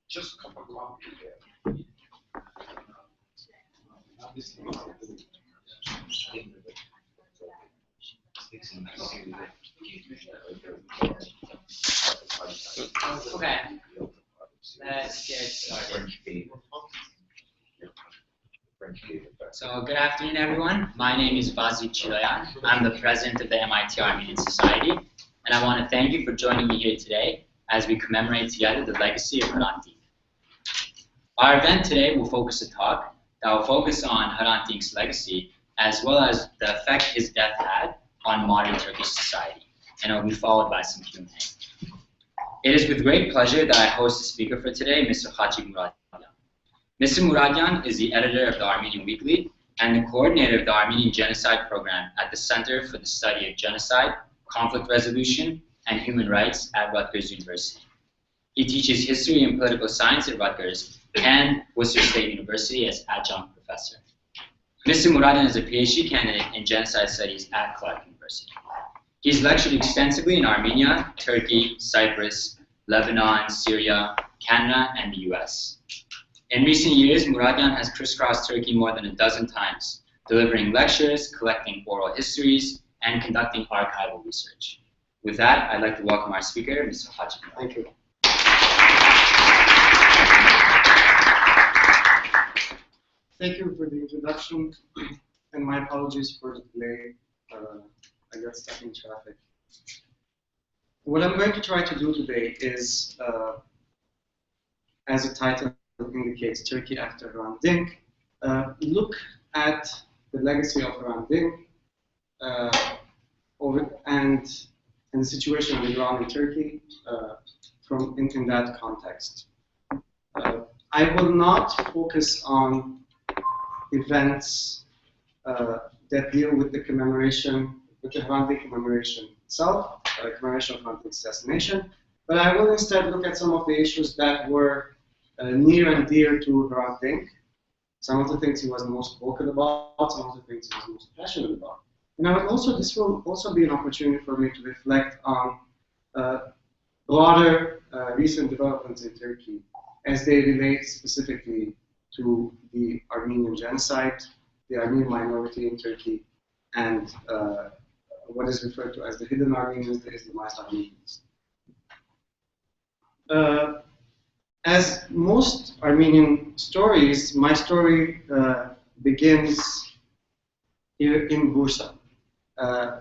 Just a cup of coffee there. Okay, let's get started. So, good afternoon, everyone. My name is Vazi Chilayan. I'm the president of the MIT Armenian Society, and I want to thank you for joining me here today as we commemorate together the legacy of Hrant Dink. Our event today will focus a talk that will focus on Hrant Dink's legacy, as well as the effect his death had on modern Turkish society, and it will be followed by some Q&A. It is with great pleasure that I host the speaker for today, Mr. Khatchig Mouradian. Mr. Mouradian is the editor of the Armenian Weekly and the coordinator of the Armenian Genocide program at the Center for the Study of Genocide, Conflict Resolution, and Human Rights at Rutgers University. He teaches history and political science at Rutgers and Worcester State University as adjunct professor. Mr. Mouradian is a PhD candidate in genocide studies at Clark University. He's lectured extensively in Armenia, Turkey, Cyprus, Lebanon, Syria, Canada, and the US. In recent years, Mouradian has crisscrossed Turkey more than a dozen times, delivering lectures, collecting oral histories, and conducting archival research. With that, I'd like to welcome our speaker, Mr. Khatchig. Thank you. Thank you for the introduction, and my apologies for the delay. I got stuck in traffic. What I'm going to try to do today is, as the title indicates, Turkey after Hrant Dink, look at the legacy of Hrant Dink and the situation on the ground in Turkey in that context. I will not focus on events that deal with the commemoration, with the Hrant Dink commemoration itself, commemoration of Hrant Dink's assassination, but I will instead look at some of the issues that were near and dear to Hrant Dink, some of the things he was most vocal about, some of the things he was most passionate about. And this will also be an opportunity for me to reflect on broader recent developments in Turkey as they relate specifically to the Armenian genocide, the Armenian minority in Turkey, and what is referred to as the hidden Armenians, the Islamized Armenians. As most Armenian stories, my story begins here in Bursa.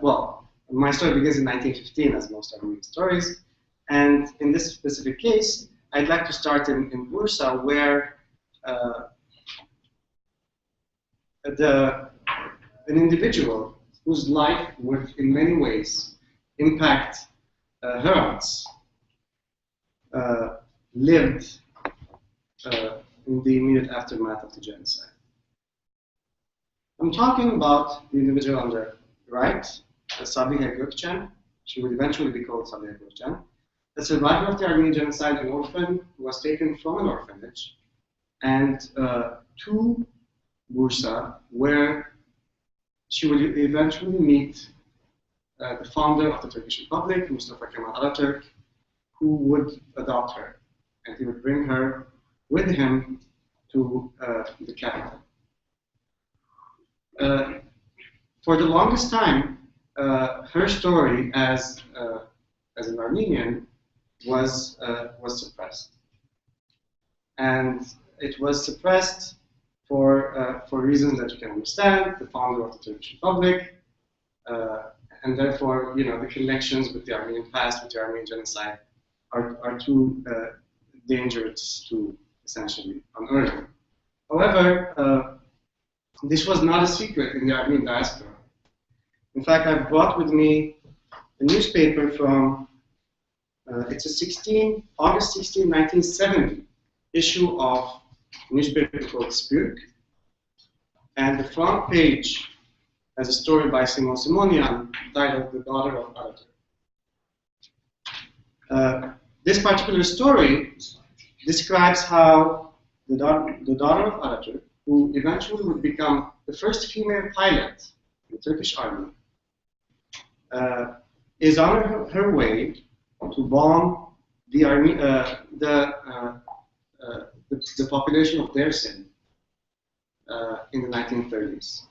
Well, my story begins in 1915, as most Armenian stories, and in this specific case, I'd like to start in Bursa, where an individual whose life would in many ways impact Hrant's lived in the immediate aftermath of the genocide. I'm talking about the individual on the right, Sabiha Gökçen. She would eventually be called Sabiha Gökçen. A survivor of the Armenian genocide, an orphan who was taken from an orphanage and to Bursa, where she would eventually meet the founder of the Turkish Republic, Mustafa Kemal Atatürk, who would adopt her, and he would bring her with him to the capital. For the longest time, her story as an Armenian was suppressed, and it was suppressed for reasons that you can understand. The founder of the Turkish Republic, and therefore, the connections with the Armenian past, with the Armenian genocide, are too dangerous to essentially unearth. However, this was not a secret in the Armenian diaspora. In fact, I brought with me a newspaper from, it's a August 16, 1970 issue of a newspaper called Spürk. And the front page has a story by Simonian titled The Daughter of Aratur. This particular story describes how the daughter of Aratur, who eventually would become the first female pilot in the Turkish army, is on her way to bomb the population of Dersim in the 1930s.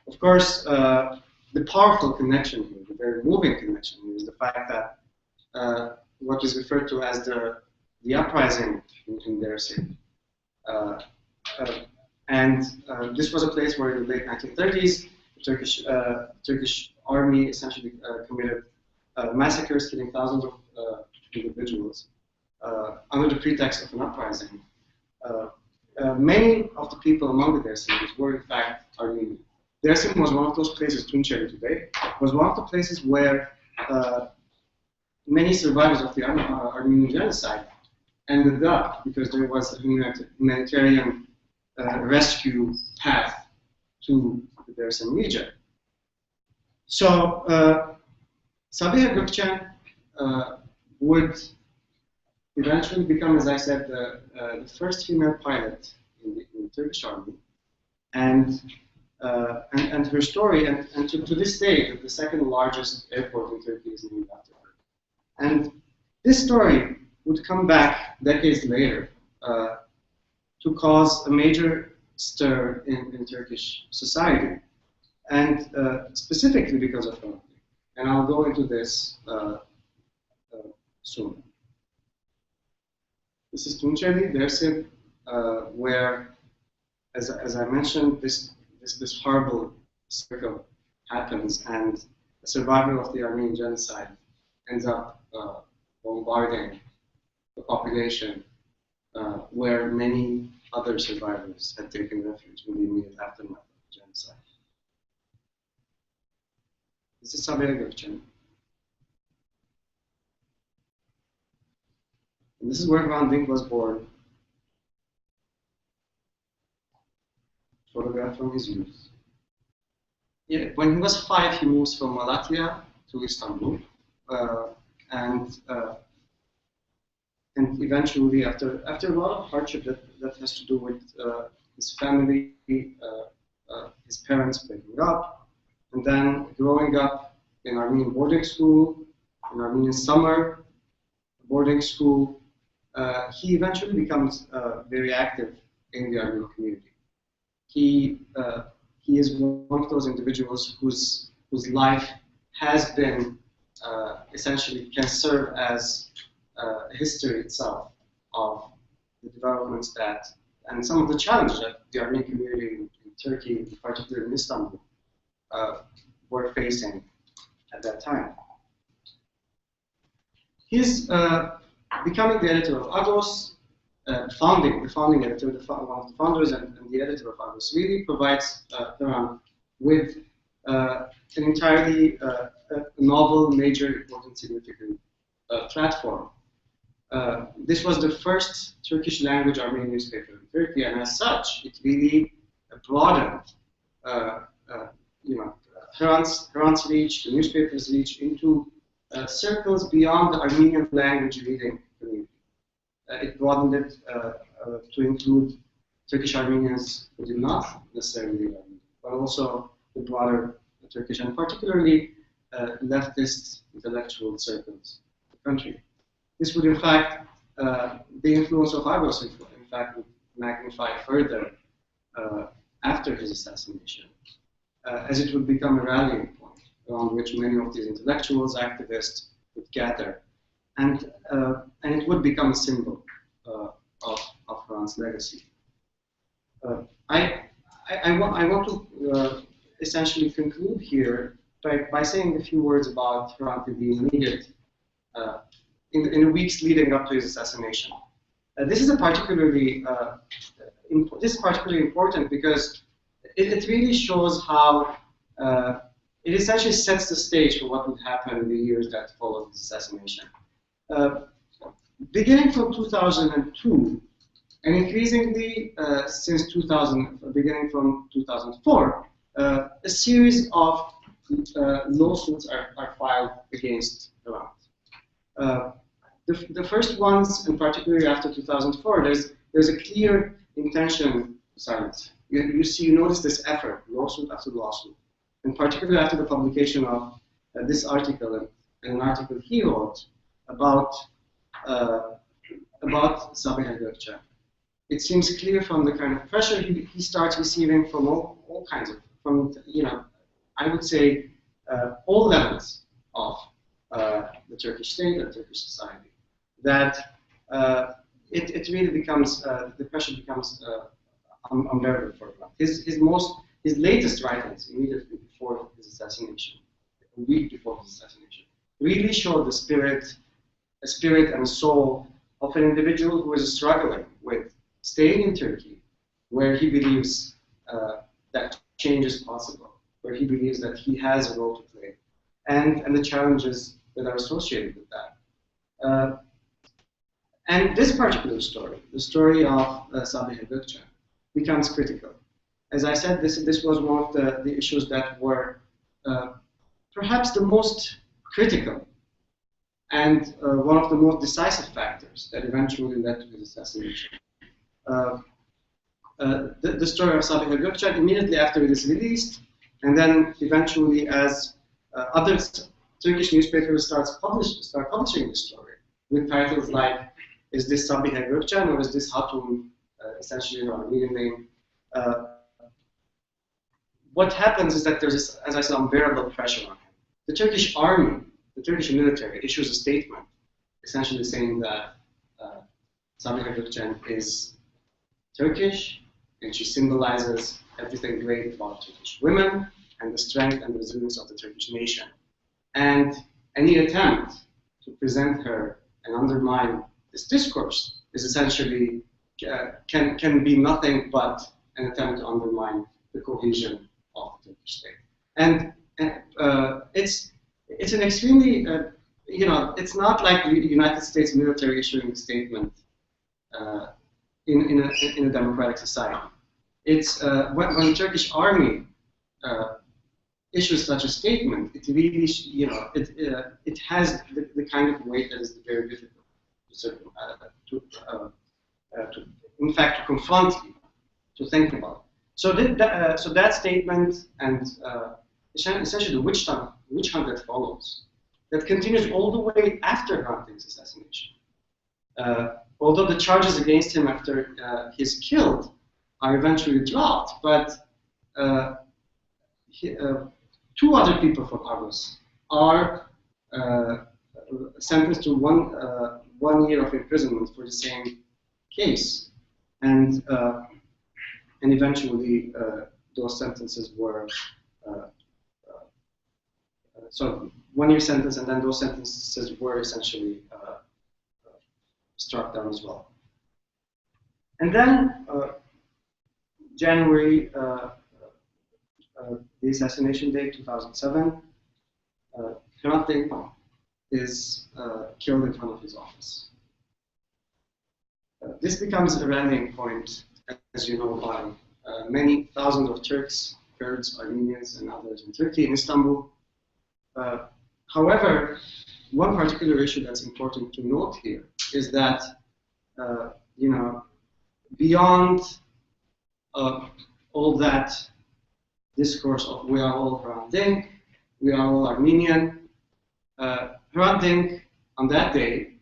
Of course, the powerful connection here, the very moving connection here, is the fact that what is referred to as the uprising in Dersim. This was a place where in the late 1930s, the Turkish army essentially committed massacres, killing thousands of individuals under the pretext of an uprising. Many of the people among the Dersimers were in fact Armenian. Dersim was one of those places, Tunceli today, was one of the places where many survivors of the Armenian Genocide ended up because there was a humanitarian rescue path to the Dersim region. So Sabiha Gökçen would eventually become, as I said, the first female pilot in the Turkish army, and her story, and to this day, the second largest airport in Turkey is named after her. And this story would come back decades later to cause a major stir in Turkish society, and specifically because of her. And I'll go into this soon. This is Tunceli, Dersim, where, as I mentioned, this horrible circle happens, and a survivor of the Armenian Genocide ends up bombarding the population where many other survivors had taken refuge in the immediate aftermath of the genocide. This is Sabiha Gökçen. And this is where Hrant Dink was born. Photograph from his youth. Yeah, when he was 5, he moves from Malatya to Istanbul, and eventually, after a lot of hardship that has to do with his family, his parents breaking up, and then growing up in Armenian boarding school, in Armenian summer boarding school, he eventually becomes very active in the Armenian community. He is one of those individuals whose life has been essentially can serve as a history itself of the developments that and some of the challenges that the Armenian community in Turkey, particularly in Istanbul, were facing at that time. He's becoming the editor of Agos, the founding editor, one of the founders and the editor of Agos, really provides Hrant with an entirely novel, major, important, significant platform. This was the first Turkish language Armenian newspaper in Turkey, and as such, it really broadened, Hrant's reach, the newspaper's reach into circles beyond the Armenian language reading community. It broadened it to include Turkish Armenians who did not necessarily read Armenian, but also the broader Turkish and particularly leftist intellectual circles of the country. This would, in fact, the influence of Agos, in fact, would magnify further after his assassination, as it would become a rallying point around which many of these intellectuals, activists would gather, and it would become a symbol of Hrant's legacy. I want to essentially conclude here by saying a few words about Hrant in the immediate, in the weeks leading up to his assassination. This is particularly important because it really shows how it essentially sets the stage for what would happen in the years that followed his assassination. Beginning from 2002, and increasingly beginning from 2004, a series of lawsuits are filed against Hrant. The first ones, and particularly after 2004, there's a clear intention to silence. You notice this effort, lawsuit after lawsuit, and particularly after the publication of this article and an article he wrote about Sabiha Gökçen. It seems clear from the kind of pressure he starts receiving from all kinds of, I would say, all levels of the Turkish state and Turkish society, that it really becomes, the pressure becomes unbearable for him. His latest writings, immediately before his assassination, a week before his assassination, really showed the spirit and soul of an individual who is struggling with staying in Turkey, where he believes that change is possible, where he believes that he has a role to play, and the challenges that are associated with that. And this particular story, the story of Sabiha Gökçen, becomes critical. As I said, this was one of the issues that were perhaps the most critical and one of the most decisive factors that eventually led to his assassination. The story of Sabiha Gökçen, immediately after it is released, and then eventually as other Turkish newspapers start publishing the story with titles like, is this Sabiha Gökçen or is this Hatun, essentially her Armenian name? What happens is that there's this, as I said, unbearable pressure on him. The Turkish army, the Turkish military, issues a statement essentially saying that Sabiha Gökçen is Turkish and she symbolizes everything great about Turkish women and the strength and resilience of the Turkish nation. And any attempt to present her and undermine this discourse is essentially can be nothing but an attempt to undermine the cohesion of the Turkish state. And it's an extremely it's not like the United States military issuing a statement in a democratic society. It's when the Turkish army issues such a statement, it really it has the kind of weight that is very difficult to in fact to confront people, to think about. So that statement and essentially the witch hunt that follows, that continues all the way after Hrant Dink's assassination. Although the charges against him after he's killed are eventually dropped, but two other people from Argos are sentenced to 1 year of imprisonment for the same case, and eventually those sentences were so 1 year sentence, and then those sentences were essentially struck down as well. And then January, the assassination date, 2007, Hrant Dink is killed in front of his office. This becomes a rallying point, as you know, by many thousands of Turks, Kurds, Armenians, and others in Turkey, in Istanbul. However, one particular issue that's important to note here is that, beyond all that discourse of we are all Hrant Dink, we are all Armenian, Hrant Dink on that day,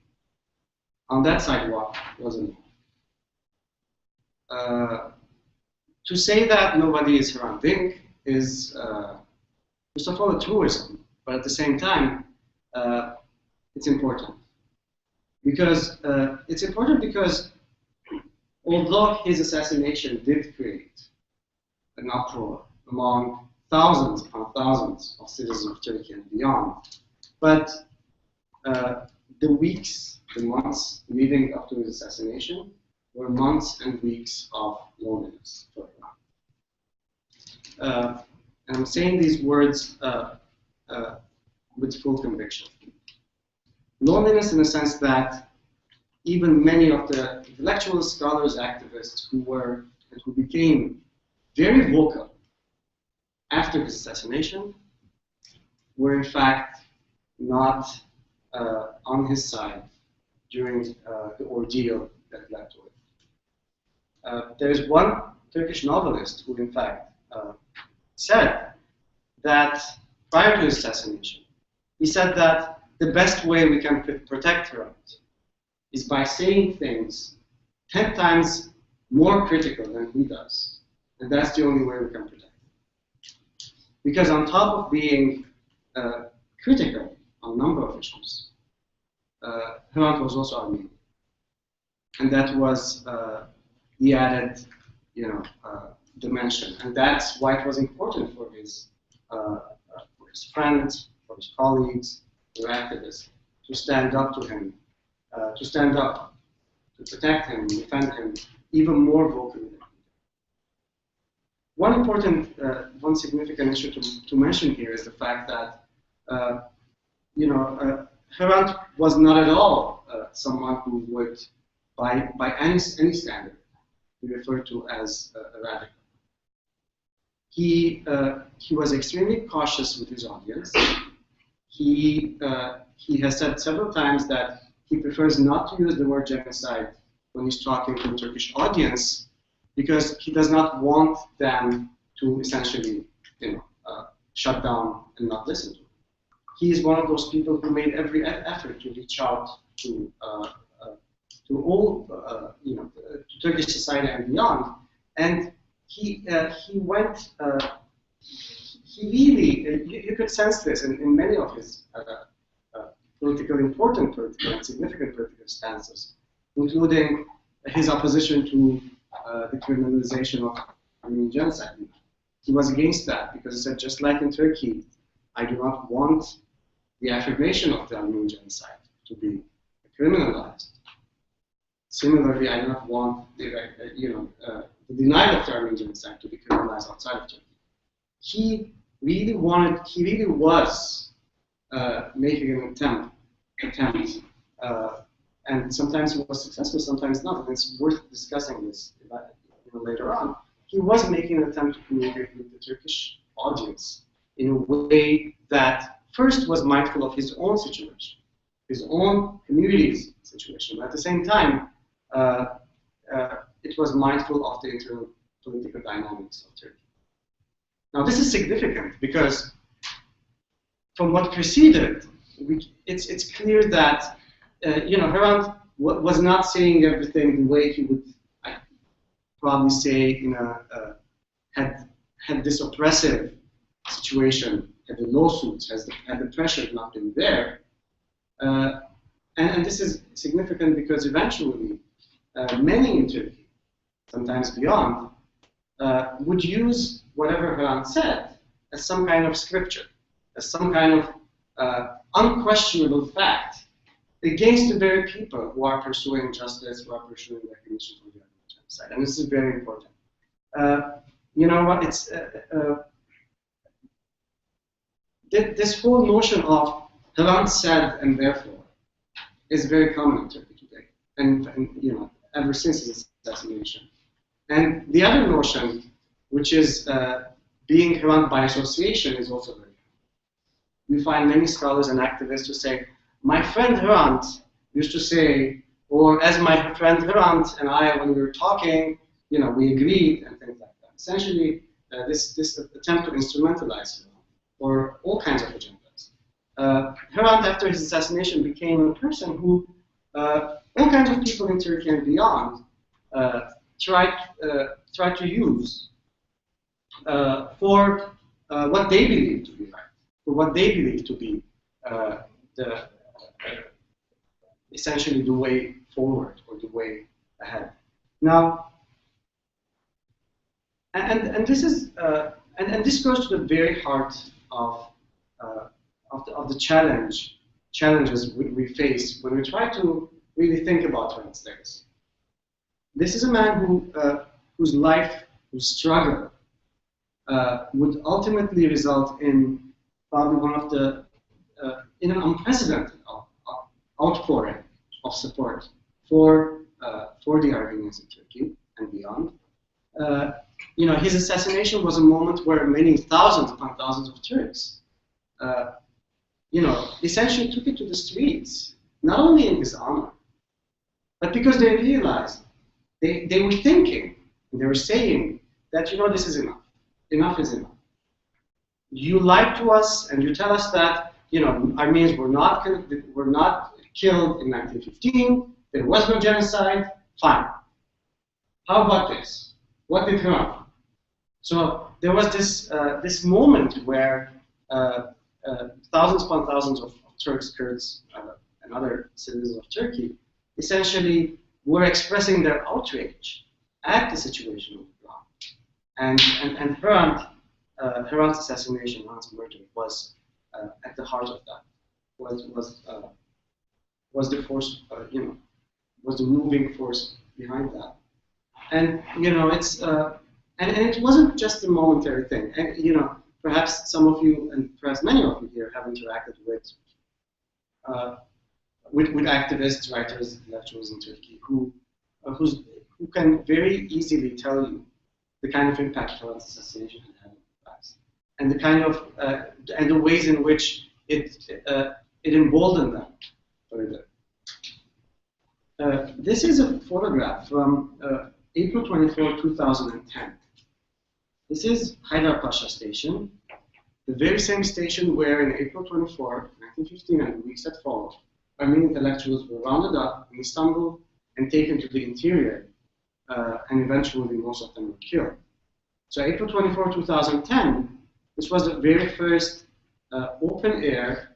on that sidewalk, wasn't. To say that nobody is Hrant Dink is, first of all, a truism, but at the same time, it's important. Because although his assassination did create an uproar among thousands upon thousands of citizens of Turkey and beyond, but the weeks, the months leading up to his assassination were months and weeks of loneliness for him. And I'm saying these words with full conviction. Loneliness in the sense that even many of the intellectual scholars, activists who became very vocal after his assassination were in fact not on his side during the ordeal that led to it. There's one Turkish novelist who in fact said that prior to his assassination, he said that the best way we can protect Hrant is by saying things 10 times more critical than he does. And that's the only way we can protect him. Because on top of being critical on a number of issues, Hrant was also Armenian. And that was the added dimension. And that's why it was important for his friends, for his colleagues, for activists, to stand up to him, to protect him, defend him, even more vocally. One significant issue to mention here is the fact that, Hrant was not at all someone who would, by any standard, be referred to as a radical. He was extremely cautious with his audience. He has said several times that he prefers not to use the word genocide when he's talking to a Turkish audience because he does not want them to essentially, shut down and not listen to him. He is one of those people who made every effort to reach out to all, to Turkish society and beyond, and he went. He really, you could sense this in many of his important and significant political stances, including his opposition to the criminalization of Armenian genocide. He was against that because he said, just like in Turkey, I do not want the affirmation of the Armenian genocide to be criminalized. Similarly, I do not want the denial of the Armenian genocide to be criminalized outside of Turkey. He really was making an attempt, and sometimes he was successful, sometimes not. And it's worth discussing this later on. He was making an attempt to communicate with the Turkish audience in a way that first was mindful of his own situation, his own community's situation, but at the same time, it was mindful of the internal political dynamics of Turkey. Now, this is significant because from what preceded, it's clear that Hrant was not saying everything the way he would probably say had this oppressive situation, had the lawsuits, had the pressure not been there. And this is significant because eventually many in Turkey, sometimes beyond, would use whatever Hrant said as some kind of scripture, as some kind of unquestionable fact against the very people who are pursuing justice, who are pursuing recognition for the Armenian genocide. And this is very important. You know what? It's this whole notion of Hrant said and therefore is very common in Turkey today, and ever since his assassination. And the other notion, which is being Hrant by association, is also very common. We find many scholars and activists who say, my friend Hrant used to say, or as my friend Hrant and I, when we were talking, we agreed, and things like that. Essentially, this attempt to instrumentalize Hrant for all kinds of agendas. Hrant, after his assassination, became a person who all kinds of people in Turkey and beyond tried to use for what they believe to be right, for what they believe to be essentially the way forward or the way ahead. Now, and this is and this goes to the very heart of the challenges we face when we try to really think about Hrant's legacy. This is a man whose life, whose struggle, would ultimately result in probably one of the in an unprecedented outpouring of support for the Armenians in Turkey and beyond. His assassination was a moment where many thousands upon thousands of Turks, essentially took it to the streets, not only in his honor, but because they realized they were thinking and they were saying that this is enough. Enough is enough. You lied to us and you tell us that Armenians were not killed in 1915. There was no genocide. Fine. How about this? What did Hrant? So there was this moment where thousands upon thousands of Turks, Kurds, and other citizens of Turkey essentially were expressing their outrage at the situation of Hrant. And Hrant's assassination, Hrant's murder, was at the heart of that. Was the force, was the moving force behind that. And it's and it wasn't just a momentary thing. And perhaps some of you, and perhaps many of you here, have interacted with activists, writers, intellectuals in Turkey who can very easily tell you the kind of impact Hrant's assassination had had in the past, and the kind of and the ways in which it emboldened them further. This is a photograph from April 24, 2010. This is Haydarpaşa Station, the very same station where in April 24, 1915, and the weeks that followed, Armenian intellectuals were rounded up in Istanbul and taken to the interior, and eventually most of them were killed. So April 24, 2010, this was the very first open-air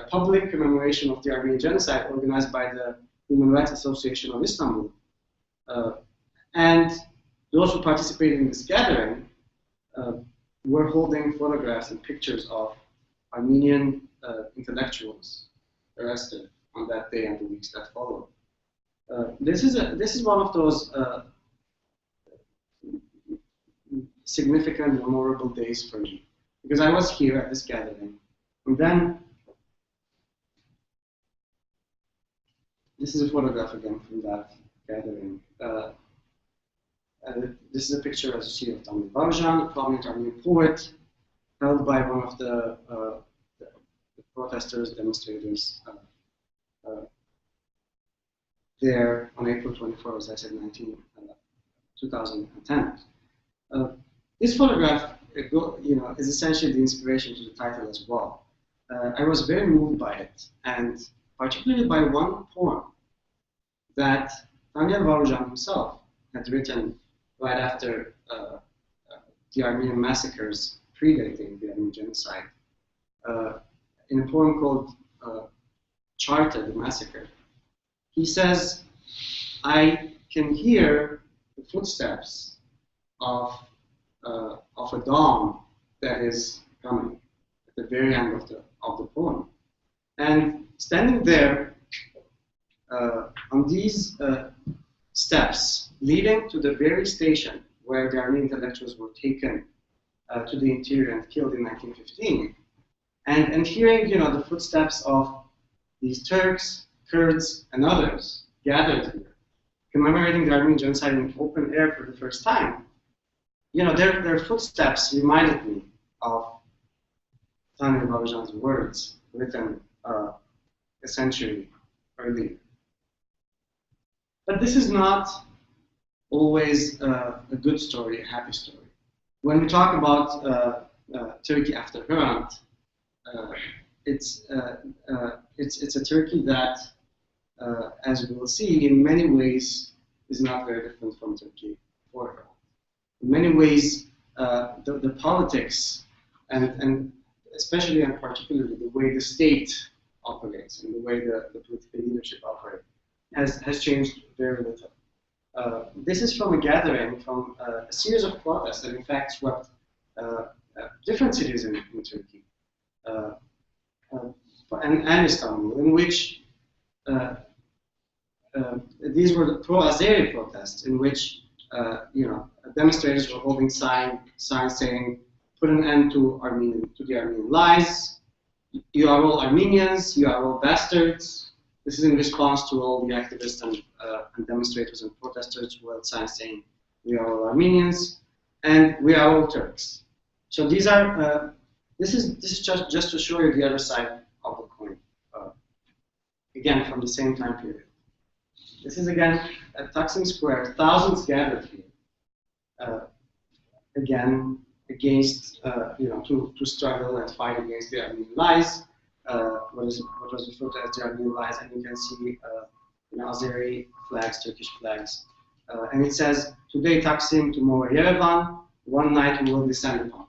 public commemoration of the Armenian Genocide organized by the Human Rights Association of Istanbul. And those who participated in this gathering were holding photographs and pictures of Armenian intellectuals arrested on that day and the weeks that followed. This is one of those significant, memorable days for me, because I was here at this gathering, and then this is a photograph again from that gathering. This is a picture, as you see, of Tamil Barjan, a prominent Armenian poet, held by one of the protesters, demonstrators there on April 24, as I said, 2010. This photograph, is essentially the inspiration to the title as well. I was very moved by it, and particularly by one poem that Daniel Varujan himself had written right after the Armenian massacres predating the Armenian Genocide, in a poem called Charter, the Massacre. He says, I can hear the footsteps of a dawn that is coming at the very end of the poem. And standing there on these steps leading to the very station where the Armenian intellectuals were taken to the interior and killed in 1915, and hearing the footsteps of these Turks, Kurds, and others gathered here, commemorating the Armenian Genocide in open air for the first time, their footsteps reminded me of Daniel Varujan's words written a century earlier. But this is not always a good story, a happy story. When we talk about Turkey after Hrant, it's a Turkey that, as we will see, in many ways is not very different from Turkey before Hrant. In many ways, the politics and especially and particularly the way the state operates and the way the political leadership operates has changed very little. This is from a gathering, from a series of protests that in fact swept different cities in Turkey and Istanbul, in which these were the pro-Azeri protests, in which demonstrators were holding signs saying put an end to the Armenian lies. You are all Armenians, you are all bastards. This is in response to all the activists and demonstrators and protesters who outside saying we are all Armenians and we are all Turks. So these are this is just to show you the other side of the coin. Again, from the same time period. This is again at Taksim Square, thousands gathered here. Again, against to struggle and fight against the Armenian lies. What was referred to as the Armenian lies, and you can see Azeri flags, Turkish flags, and it says today Taksim, tomorrow Yerevan, one night we will descend upon.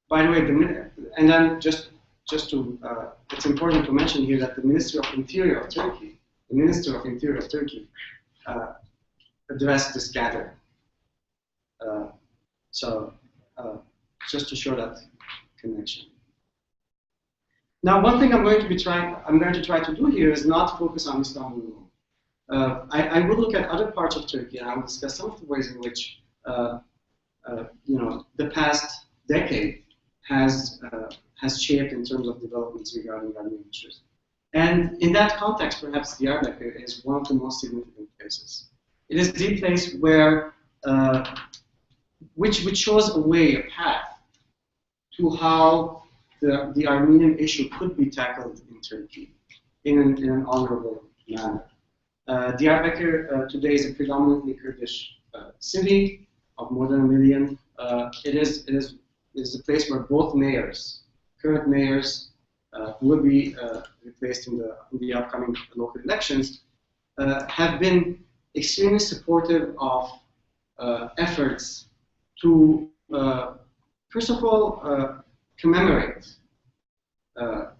By the way, and then just to it's important to mention here that the Minister of Interior of Turkey, addressed this gathering. Just to show that connection. Now, one thing I'm going to try to do here is not focus on Istanbul alone. I will look at other parts of Turkey, and I will discuss some of the ways in which the past decade has shaped in terms of developments regarding Armenian issues. And in that context, perhaps Diyarbakır is one of the most significant places. It is the place where which shows a way, a path to how the Armenian issue could be tackled in Turkey in an honorable manner. Diyarbakır today is a predominantly Kurdish city of more than 1 million. It is a place where both mayors, current mayors, who will be replaced in the upcoming local elections, have been extremely supportive of efforts to, first of all, commemorate the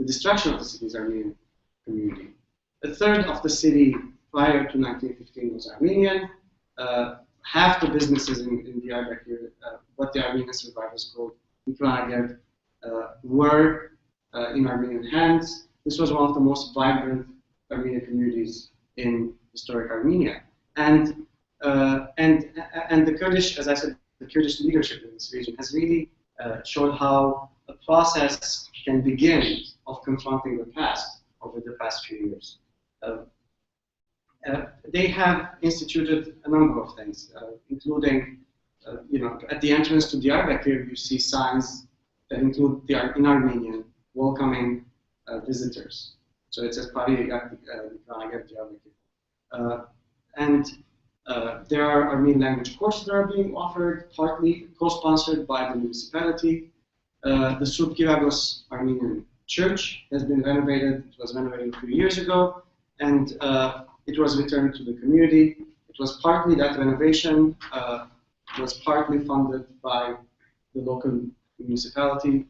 destruction of the city's Armenian community. A third of the city prior to 1915 was Armenian. Half the businesses in Diyarbakır, what the Armenian survivors called Mikranager, were in Armenian hands. This was one of the most vibrant Armenian communities in historic Armenia. And the Kurdish, as I said, the Kurdish leadership in this region has really showed how a process can begin of confronting the past over the past few years. They have instituted a number of things, including, at the entrance to Diyarbakır, you see signs that include in Armenian welcoming visitors. So it says Pari Diyarbakır. And there are Armenian language courses that are being offered, partly co-sponsored by the municipality. The Surp Giragos Armenian Church has been renovated. It was renovated a few years ago, and it was returned to the community. It was partly that renovation was partly funded by the local municipality.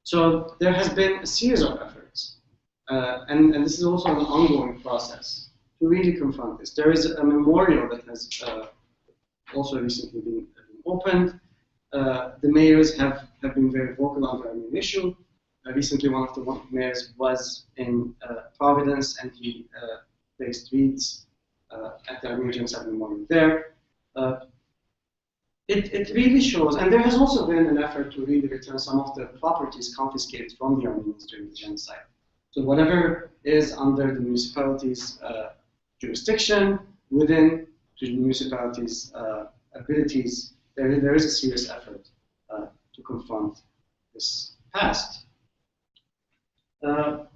So there has been a series of efforts, and this is also an ongoing process to really confront this. There is a memorial that has also recently been opened. The mayors have been very vocal on the Armenian issue. Recently, one of the mayors was in Providence, and he placed wreaths at the Armenian Genocide Memorial there. It really shows, and there has also been an effort to really return some of the properties confiscated from the Armenians during the genocide. So whatever is under the municipality's jurisdiction, within the municipality's abilities, there is a serious effort to confront this past.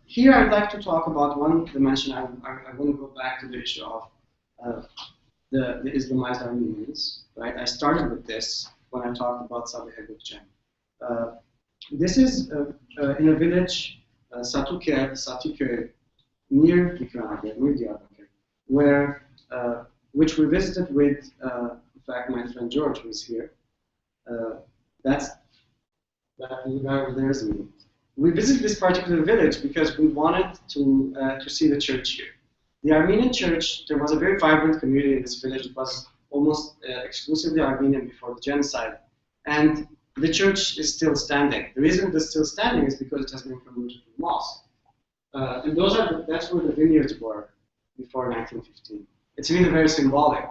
Here I'd like to talk about one dimension. I want to go back to the issue of the Islamized Armenians. Right? I started with this when I talked about Sabiha Gökçen. This is in a village, Satiköy, near Mikranager, near Diyarbakır, where which we visited with, in fact, my friend George who is here. There's me. We visited this particular village because we wanted to see the church here. The Armenian church, there was a very vibrant community in this village. It was almost exclusively Armenian before the genocide. And the church is still standing. The reason it's still standing is because it has been converted to a mosque. And that's where the vineyards were before 1915. It's really very symbolic.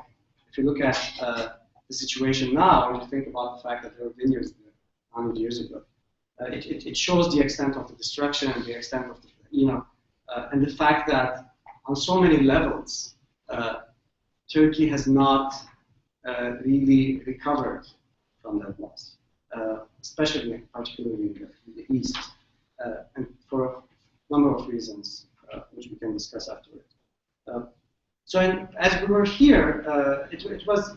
if you look at the situation now, and you think about the fact that there were vineyards there 100 years ago, it shows the extent of the destruction and the extent of the, and the fact that on so many levels, Turkey has not really recovered from that loss, particularly in the East, and for a number of reasons, which we can discuss afterwards. As we were here,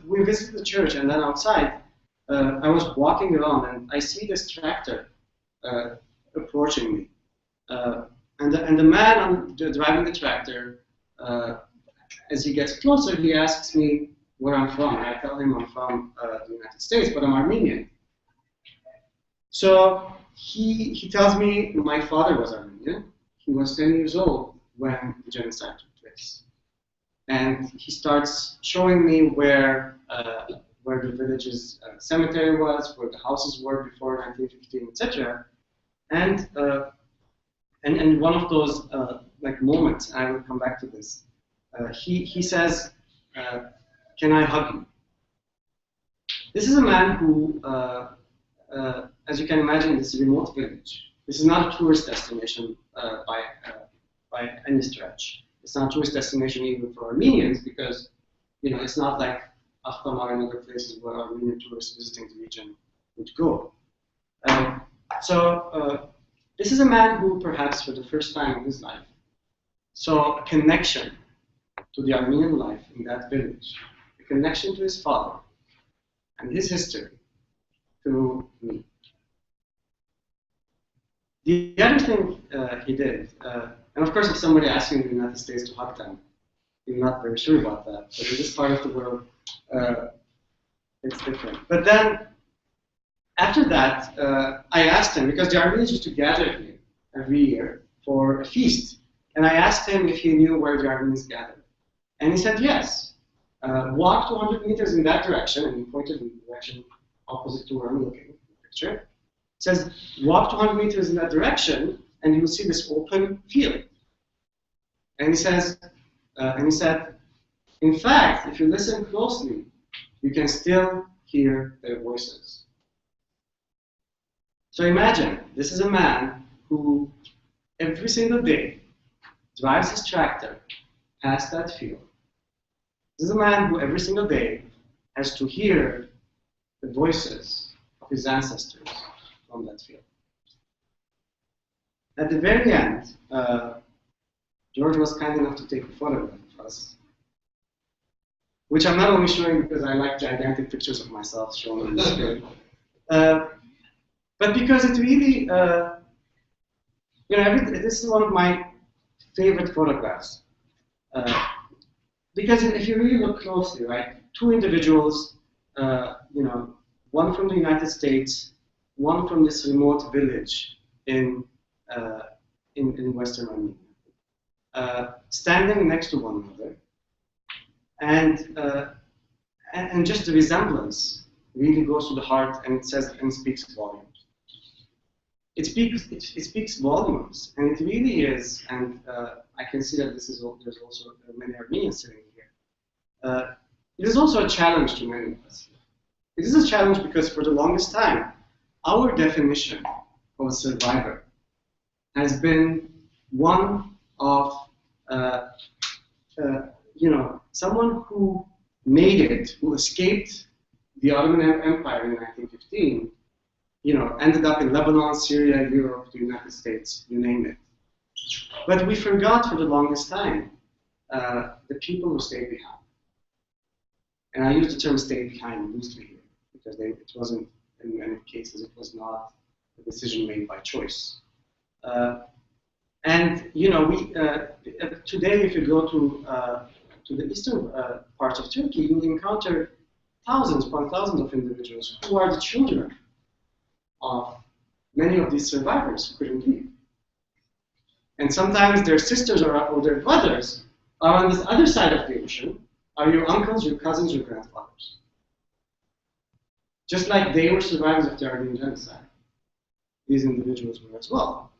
we visited the church, and then outside, I was walking around, and I see this tractor approaching me, and the man driving the tractor, as he gets closer, he asks me where I'm from. And I tell him I'm from the United States, but I'm Armenian. So he tells me my father was Armenian. He was 10 years old when the genocide took place. And he starts showing me where the village's cemetery was, where the houses were before 1915, etc. And one of those like moments, and I will come back to this. He says, "Can I hug you?" This is a man who, as you can imagine, this is a remote village. This is not a tourist destination by any stretch. It's not a tourist destination even for Armenians because, it's not like Akhtamar and other places where Armenian tourists visiting the region would go. This is a man who, perhaps for the first time in his life, saw a connection to the Armenian life in that village, a connection to his father and his history through me. The other thing he did, and of course if somebody asks you in the United States to hug them, you're not very sure about that, but in this part of the world, it's different. But then, after that, I asked him, because the Armenians used to gather here every year for a feast, and I asked him if he knew where the Armenians gathered. And he said yes. Walk 200 meters in that direction, and he pointed in the direction opposite to where I'm looking in the picture. He says, walk 200 meters in that direction, and you will see this open field. And he says, he said, in fact, if you listen closely, you can still hear their voices. So imagine, this is a man who every single day drives his tractor past that field. This is a man who every single day has to hear the voices of his ancestors from that field. At the very end, George was kind enough to take a photograph of us, which I'm not only showing because I like gigantic pictures of myself shown on the screen, but because it really, this is one of my favorite photographs. Because if you really look closely, right, two individuals, one from the United States, one from this remote village in Western Armenia, standing next to one another, and just the resemblance really goes to the heart and speaks volumes. It speaks volumes, and it really is, and I can see that there's also many Armenians sitting here. It is also a challenge to many of us. It is a challenge because for the longest time, our definition of a survivor has been one of someone who made it, who escaped the Ottoman Empire in 1915, ended up in Lebanon, Syria, Europe, the United States, you name it. But we forgot for the longest time the people who stayed behind. And I use the term "stayed behind" loosely here, because it wasn't, in many cases, it was not a decision made by choice. Today, if you go to the eastern parts of Turkey, you'll encounter thousands upon thousands of individuals who are the children of many of these survivors who couldn't leave. And sometimes their sisters or their brothers are on this other side of the ocean, are your uncles, your cousins, your grandfathers. Just like they were survivors of the Armenian Genocide, these individuals were as well.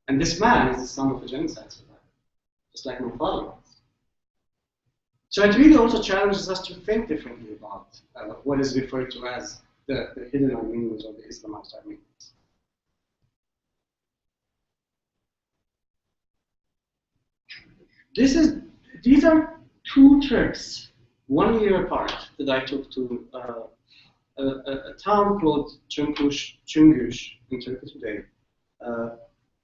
And this man is the son of a genocide survivor, just like my father was. So it really also challenges us to think differently about what is referred to as the hidden Armenians or the Islamized Armenians. These are two trips, 1 year apart, that I took to a town called Çınguş in Turkey today,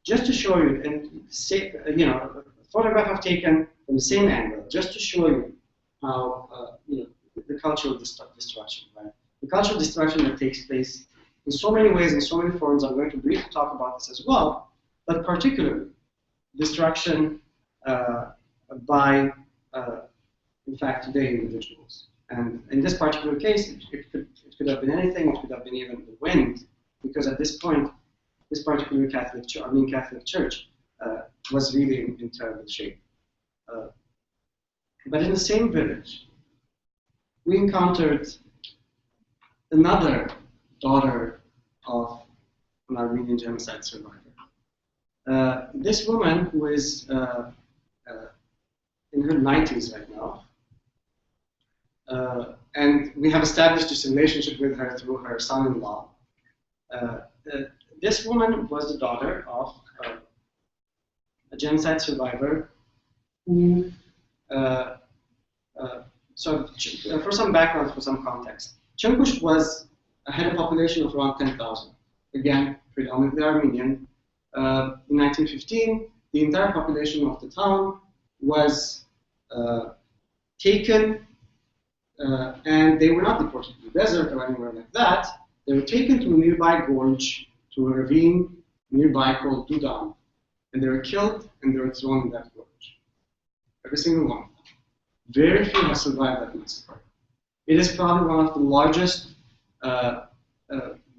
just to show you, and say, a photograph I've taken from the same angle, just to show you how the cultural destruction, right? The cultural destruction that takes place in so many ways, in so many forms. I'm going to briefly talk about this as well, but particularly destruction by, in fact, today individuals. And in this particular case, it could have been anything. It could have been even the wind, because at this point, this particular Armenian Catholic Church was really in terrible shape. But in the same village, we encountered another daughter of an Armenian genocide survivor. This woman, who is in her 90s right now, and we have established this relationship with her through her son-in-law. This woman was the daughter of a genocide survivor who, for some background, for some context, Çınguş had a population of around 10,000. Again, predominantly Armenian. In 1915, the entire population of the town was taken, and they were not deported to the desert or anywhere like that. They were taken to a nearby gorge, to a ravine nearby called Dudan, and they were killed and they were thrown in that gorge. Every single one. Very few have survived that massacre. It is probably one of the largest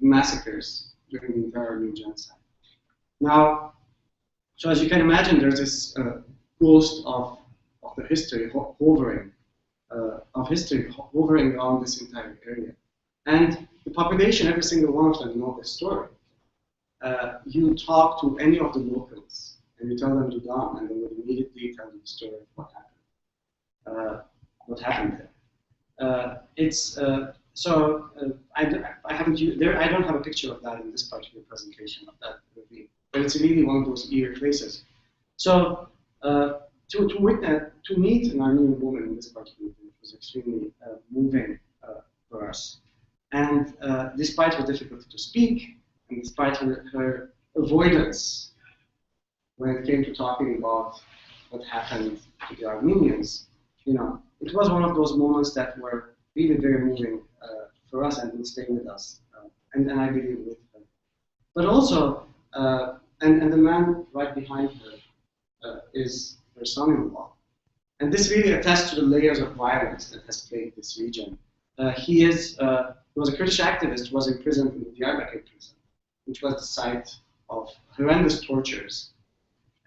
massacres during the entire Armenian genocide. Now, so as you can imagine, there's this ghost of the history hovering around this entire area. And the population, every single one of them, know this story. You talk to any of the locals and you tell them Dudan, and they would immediately tell you the story of what happened there. I don't have a picture of that in this particular presentation of that ravine, but it's really one of those eerie places. So to meet an Armenian woman in this particular village was extremely moving for us. And despite her difficulty to speak, and despite her avoidance when it came to talking about what happened to the Armenians, it was one of those moments that were really very moving for us and will stay with us, and I believe with her. But also, and the man right behind her is her son-in-law, and this really attests to the layers of violence that has plagued this region. He was a Kurdish activist who was imprisoned in the Diyarbakır prison, which was the site of horrendous tortures.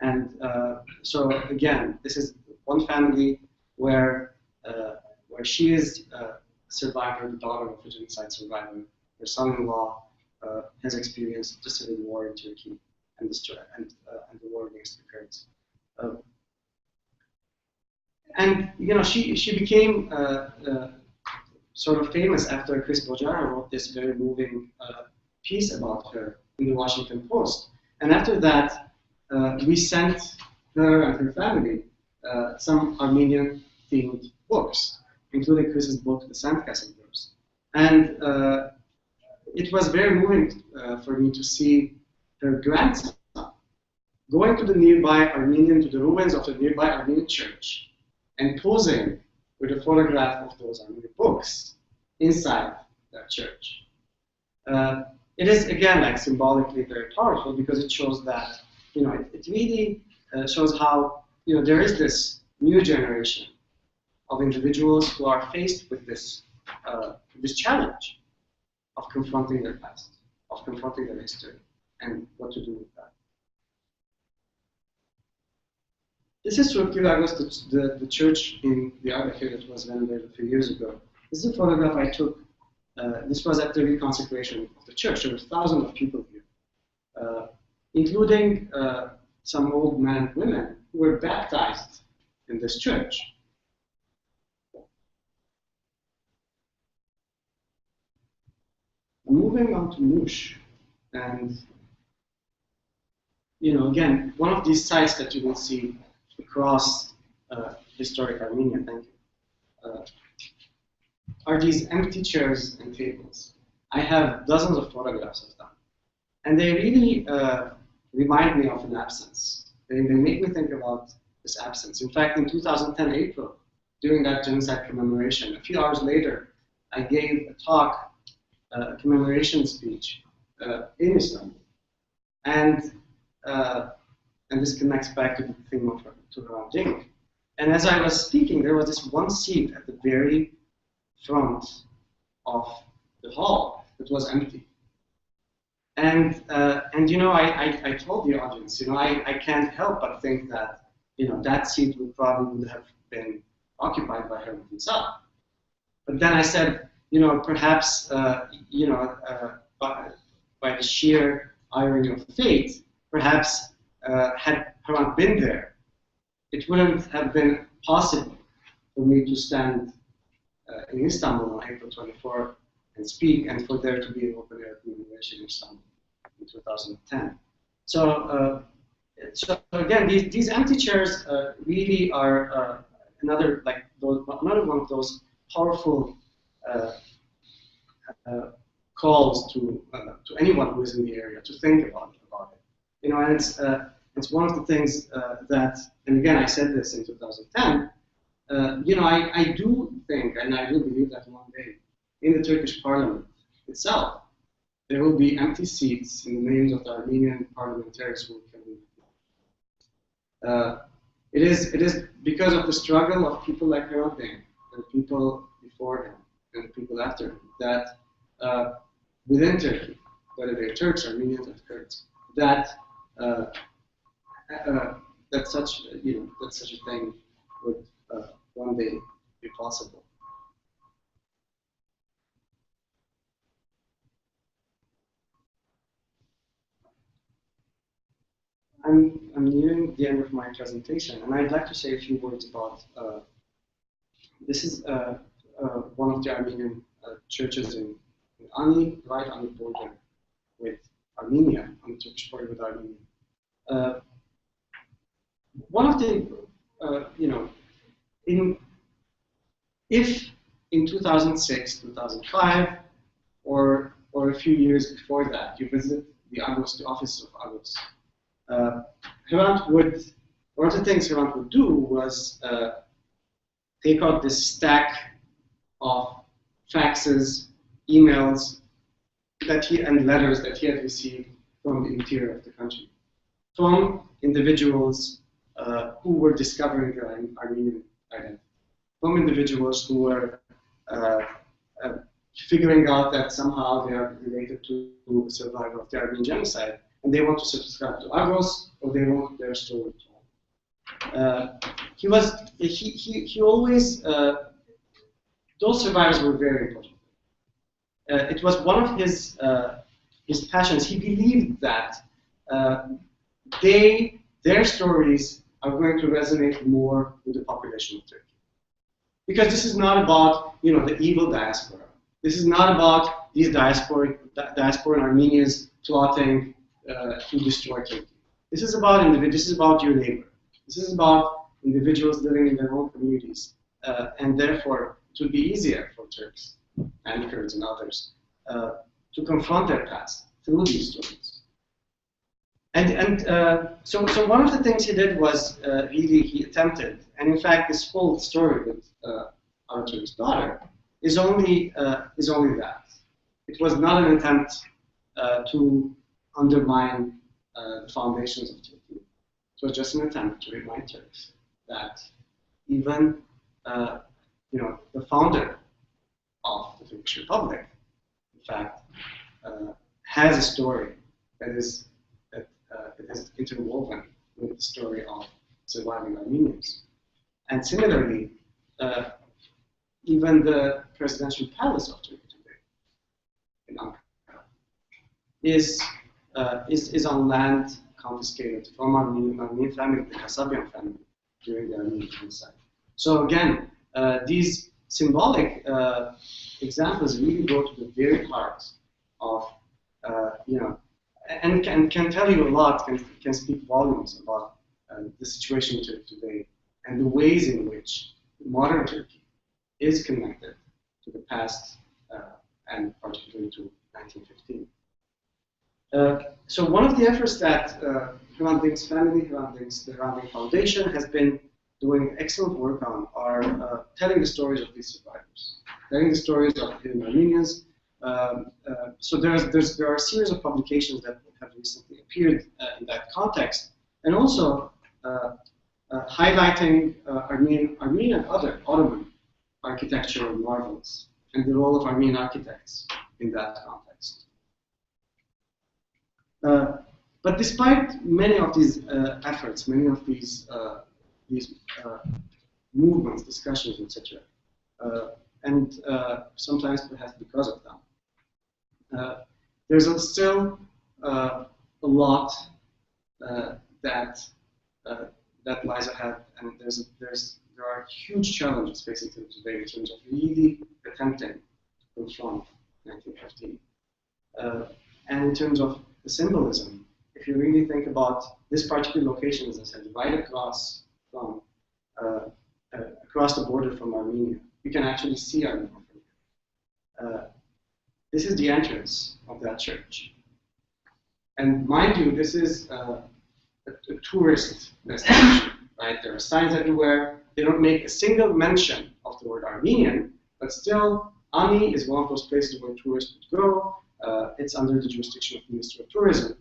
And so again, this is one family where she is a survivor, the daughter of a genocide survivor. Her son-in-law has experienced the civil war in Turkey and the war against the Kurds. She became sort of famous after Chris Bojara wrote this very moving piece about her in the Washington Post. And after that, we sent her and her family some Armenian-themed books, including Chris's book, The Sandcastle Blues. And it was very moving for me to see her grandson going to the ruins of the nearby Armenian church and posing with a photograph of those Armenian books inside that church. It is, again, like symbolically very powerful because it shows that, it really shows how, there is this new generation of individuals who are faced with this challenge of confronting their past, of confronting their history, and what to do with that. This is Rutgers, the church in Diyarbakır that was renovated a few years ago. This is a photograph I took. This was at the reconsecration of the church. There were thousands of people here, including some old men and women who were baptized in this church. moving on to Mush, and again, one of these sites that you will see across historic Armenia, thank you, are these empty chairs and tables. I have dozens of photographs of them, and they really remind me of an absence. They make me think about this absence. In fact, in 2010 April, during that genocide commemoration, a few hours later, I gave a talk, a commemoration speech in Istanbul, and this connects back to the theme of Hrant Dink. And as I was speaking, there was this one seat at the very front of the hall that was empty. And I told the audience, I can't help but think that that seat would have been occupied by Hrant himself. But then I said, perhaps by the sheer irony of fate, perhaps had Hrant been there, it wouldn't have been possible for me to stand in Istanbul on April 24 and speak, and for there to be an open-air commemoration in Istanbul in 2010. So again, these empty chairs really are another one of those powerful calls to anyone who is in the area to think about it. And it's one of the things that, and again, I said this in 2010. I do think, and I do believe that one day, in the Turkish parliament itself, there will be empty seats in the names of the Armenian parliamentarians who can lead. It is because of the struggle of people like Hrant Dink, and people before him, and the people after him, that within Turkey, whether they're Turks, Armenians, or Kurds, that such a thing would one day be possible. I'm nearing the end of my presentation, and I'd like to say a few words about this is one of the Armenian churches in Ani, right on the border with Armenia, on the Turkish border with Armenia. One of the, if in 2006, 2005, or a few years before that, you visit the office of Agos, one of the things Hrant would do was take out this stack of faxes, emails and letters that he had received from the interior of the country, from individuals who were discovering their Armenian identity, from individuals who were figuring out that somehow they are related to a survivor of the Armenian Genocide, and they want to subscribe to Agos, or they want their story told. He always, those survivors were very important. It was one of his passions. He believed that their stories are going to resonate more with the population of Turkey. Because this is not about the evil diaspora. This is not about these diasporan Armenians plotting to destroy Turkey. This is about individuals. This is about your neighbor. This is about individuals living in their own communities, and therefore it would be easier for Turks and Kurds and others to confront their past through these stories. So one of the things he did was he attempted, and in fact this whole story with Artur's daughter is only that. It was not an attempt to undermine the foundations of Turkey. It was just an attempt to remind Turks that even the founder of the Turkish Republic, in fact, has a story that is interwoven with the story of surviving Armenians. And similarly, even the presidential palace of Turkey today in Ankara is on land confiscated from Armenian family, the Kasabian family, during the Armenian Genocide. So again, these symbolic examples really go to the very heart of, and can tell you a lot, can speak volumes about the situation in Turkey today and the ways in which modern Turkey is connected to the past and particularly to 1915. So one of the efforts that Hrant Dink's family, the Hrant Dink Foundation, has been doing excellent work on are telling the stories of these survivors, telling the stories of hidden Armenians. So there are a series of publications that have recently appeared in that context, and also highlighting Armenian and other Ottoman architectural marvels and the role of Armenian architects in that context. But despite many of these efforts, many of these movements, discussions, etc., and sometimes perhaps because of them, there's still a lot that lies ahead, and there are huge challenges facing Turkey today in terms of really attempting to confront 1915, and in terms of the symbolism. If you really think about this particular location, as I said, right across from across the border from Armenia, you can actually see Armenia from here. This is the entrance of that church, and mind you, this is a tourist destination, right? There are signs everywhere. They don't make a single mention of the word Armenian, but still, Ani is one of those places where tourists would go. It's under the jurisdiction of the Ministry of Tourism.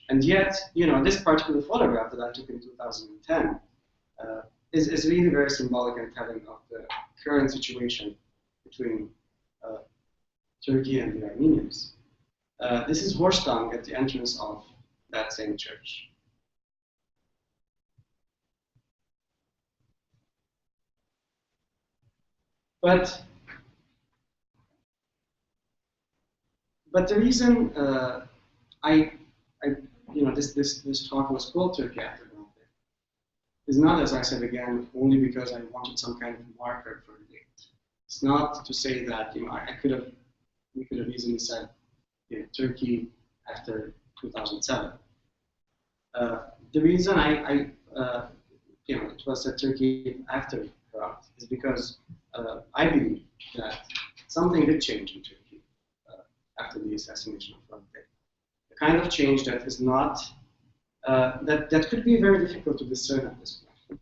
And yet, this particular photograph that I took in 2010 is really very symbolic and telling of the current situation between Turkey and the Armenians. This is Hrant Dink at the entrance of that same church. But the reason this talk was called Turkey after Hrant Dink is not, as I said again, only because I wanted some kind of marker for the date. It's not to say that we could have easily said Turkey after 2007. The reason it was said Turkey after Hrant is because I believe that something did change in Turkey after the assassination of Hrant Dink. The kind of change that is not that could be very difficult to discern at this point.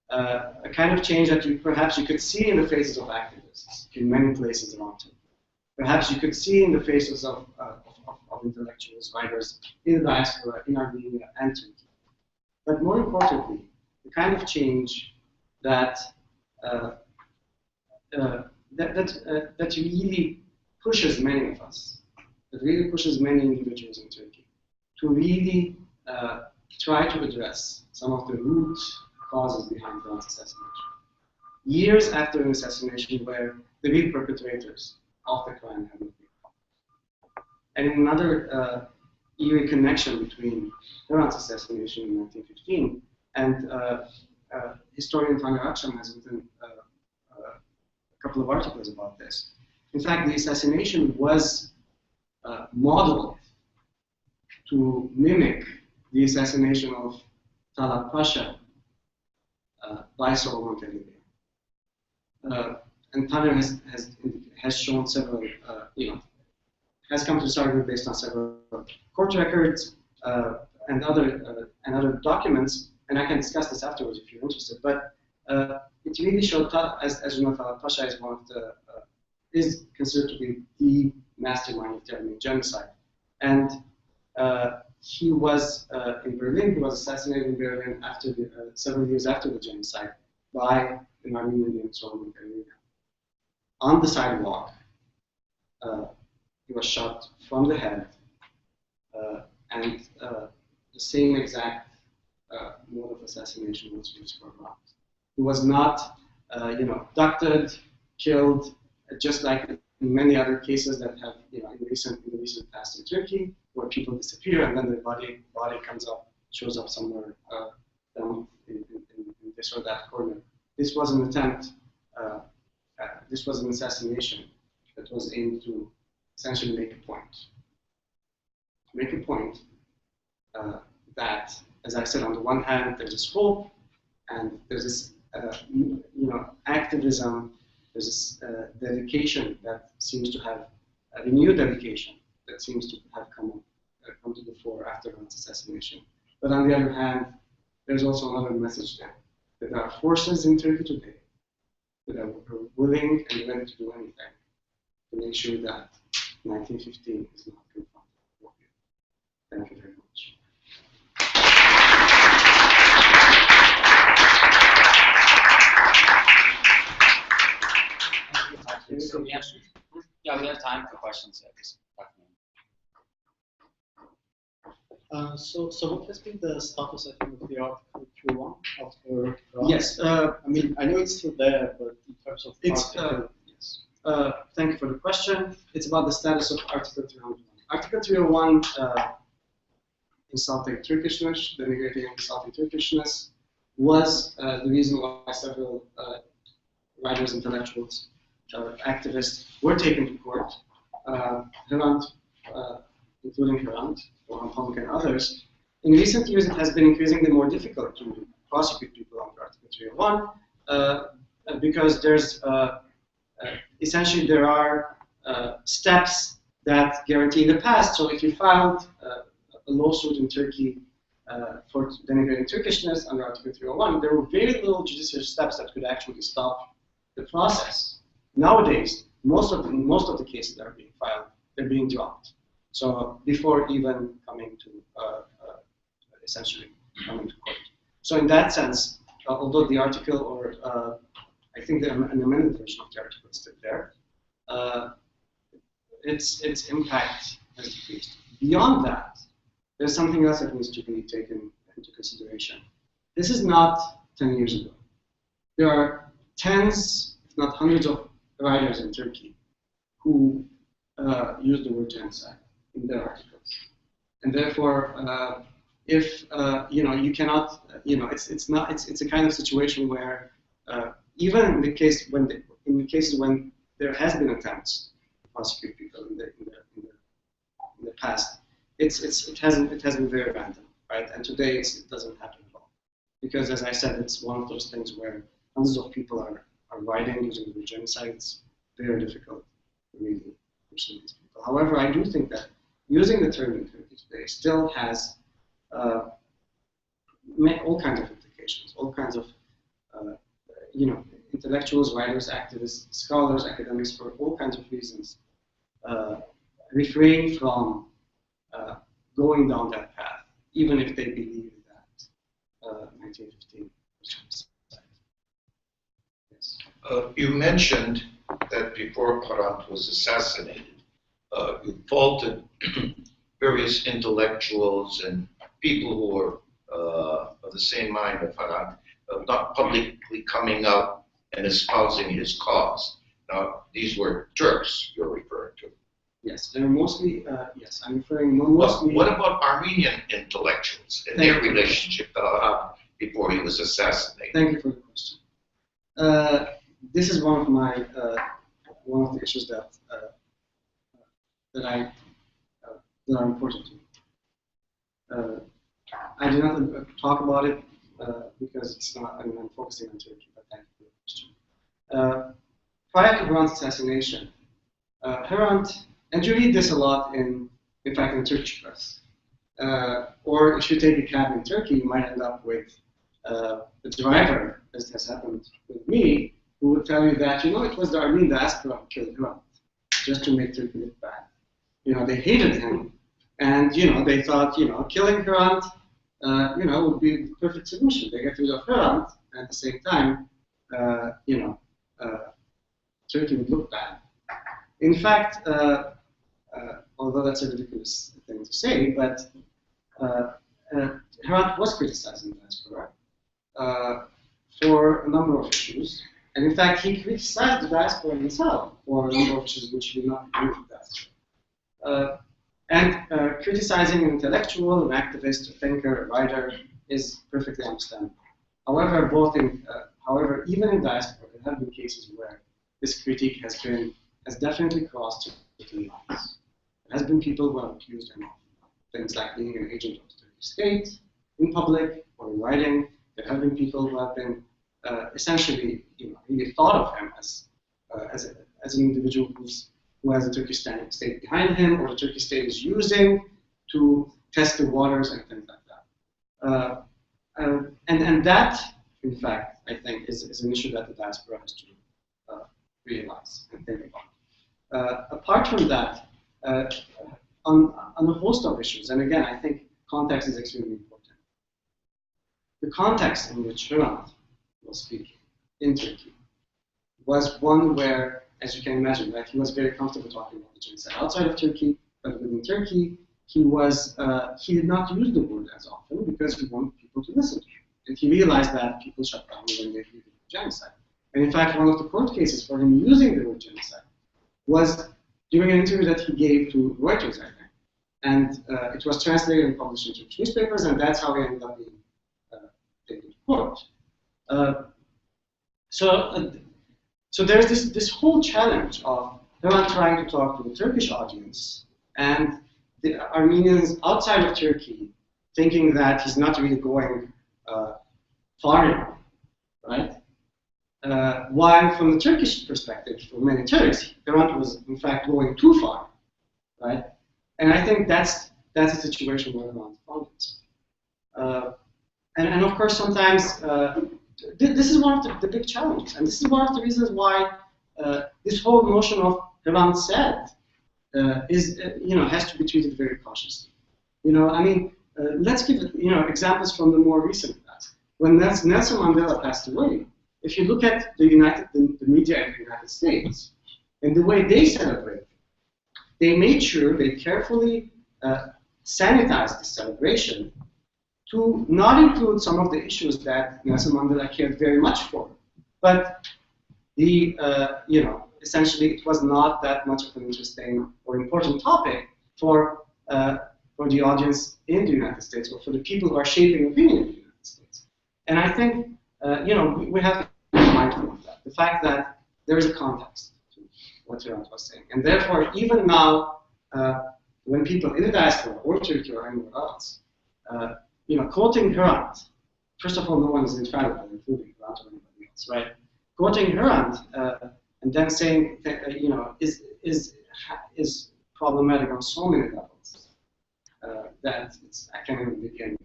A kind of change that perhaps you could see in the faces of activists in many places around Turkey. Perhaps you could see in the faces of intellectuals, writers in the diaspora, in Armenia and Turkey. But more importantly, the kind of change that really pushes many of us, that really pushes many individuals in Turkey to really try to address some of the root causes behind Hrant's assassination. Years after an assassination where the real perpetrators of the crime have not been caught. And in another eerie connection between Hrant's assassination in 1915 and historian Taner Akşam has written a couple of articles about this. In fact, the assassination was modeled to mimic the assassination of Talat Pasha by Solomon Tehlike. And Taner has shown several, has come to this argument based on several court records and other documents, and I can discuss this afterwards if you're interested. But it really showed, as you know, Talat Pasha is one of the is considered to be the mastermind of the Armenian Genocide, and he was in Berlin. He was assassinated in Berlin after several years after the genocide by an Armenian named Solomon Tehlike. On the sidewalk, he was shot from the head, and the same exact mode of assassination was used for Hrant. He was not, abducted, killed, just like in many other cases that have, in the recent past in Turkey, where people disappear and then their body shows up somewhere down in this or that corner. This was an attempt. This was an assassination that was aimed to essentially make a point. Make a point that, as I said, on the one hand, there's this hope, and there's this, activism. There's this dedication that seems to have a renewed dedication that seems to have come to the fore after Hrant's assassination. But on the other hand, there's also another message there. That there are forces in Turkey today that are willing and ready to do anything to make sure that 1915 is not confronted. Thank you very much. So we have time for questions at this point. So what has been the status, I think, of the article 301 after? Yes. I mean, I know it's still there, but in terms of It's yes. Thank you for the question. It's about the status of Article 301. Article 301, insulting Turkishness, denigrating and insulting Turkishness, was the reason why several writers, intellectuals, activists were taken to court. Hrant, including Hrant, Orhan Pamuk, and others. In recent years, it has been increasingly more difficult to prosecute people under Article 301 because there's essentially there are steps that guarantee in the past. So if you filed a lawsuit in Turkey for denigrating Turkishness under Article 301, there were very little judicial steps that could actually stop the process. Nowadays, most of the cases that are being filed, they're being dropped. So before even coming to essentially coming to court. So in that sense, although the article, or I think an amended version of the article is still there, its impact has decreased. Beyond that, there's something else that needs to be taken into consideration. This is not 10 years ago. There are tens, if not hundreds, of writers in Turkey who use the word genocide in their articles, and therefore, if you cannot, it's a kind of situation where even in the cases when there has been attempts to prosecute people in the past, it hasn't been very random, right? And today it doesn't happen at all, because as I said, it's one of those things where hundreds of people are writing using the word genocide. It's very difficult to really pursue these people. However, I do think that using the term in Turkey today still has all kinds of implications, all kinds of intellectuals, writers, activists, scholars, academics, for all kinds of reasons, refrain from going down that path, even if they believe that 1915 was genocide. Yes. You mentioned that before Hrant was assassinated, you faulted various intellectuals and people who were of the same mind of Hrant, not publicly coming out and espousing his cause. Now, these were Turks you're referring to. Yes, they're mostly, yes, I'm referring mostly... What about Armenian intellectuals and their relationship to Hrant before he was assassinated? Thank you for the question. This is one of my, one of the issues that are important to me. I do not talk about it because it's not, I'm focusing on Turkey, but thank you for the question. Prior to Hrant's assassination, Hrant, and you read this a lot in fact, in Turkish press, or if you take a cab in Turkey, you might end up with the driver, as has happened with me, who would tell you that, it was the Armenian diaspora who killed Hrant, just to make Turkey look bad. They hated him, and, they thought, killing Hrant, would be the perfect solution. They get rid of Hrant, and at the same time, Turkey would look bad. In fact, although that's a ridiculous thing to say, but Hrant was criticized in the diaspora for a number of issues. And in fact, he criticized the diaspora himself for a number of issues which did not agree with that. And criticizing an intellectual, an activist, a thinker, a writer is perfectly understandable. However, however, even in diaspora, there have been cases where this critique has definitely crossed certain lines. been people who have accused him of things like being an agent of the Turkish state in public or in writing. There have been people who have been essentially, really thought of him as an individual who has a Turkish state behind him, or the Turkish state is using to test the waters and things like that. And that, in fact, I think is an issue that the diaspora has to realize and think about. Apart from that, on a host of issues, and again, I think context is extremely important. The context in which Hrant was speaking in Turkey was one where, as you can imagine, right, he was very comfortable talking about the genocide outside of Turkey, but within Turkey, he did not use the word as often because he wanted people to listen to him. And he realized that people shut down when they hear the word genocide. And in fact, one of the court cases for him using the word genocide was during an interview that he gave to Rutgers, I think. And it was translated and published in Turkish newspapers, and that's how he ended up being taken to court. So there's this whole challenge of Hrant trying to talk to the Turkish audience and the Armenians outside of Turkey thinking that he's not really going far enough, right? While from the Turkish perspective, for many Turks, Hrant was in fact going too far, right? And I think that's a situation where Hrant found himself. And of course, sometimes this is one of the big challenges, and this is one of the reasons why this whole notion of Hrant said has to be treated very cautiously. I mean, let's give examples from the more recent past. When Nelson Mandela passed away, if you look at the media in the United States and the way they celebrate, they made sure they carefully sanitized the celebration to not include some of the issues that Nelson Mandela cared very much for, but essentially it was not that much of an interesting or important topic for the audience in the United States or for the people who are shaping opinion in the United States. And I think we have to be mindful of that. The fact that there is a context to what Hrant was saying, and therefore even now, when people in the diaspora or Turkey or anywhere else, quoting Hrant, first of all, no one is infallible, including Hrant or anybody else, right? Quoting Hrant and then saying, is problematic on so many levels that I can't even begin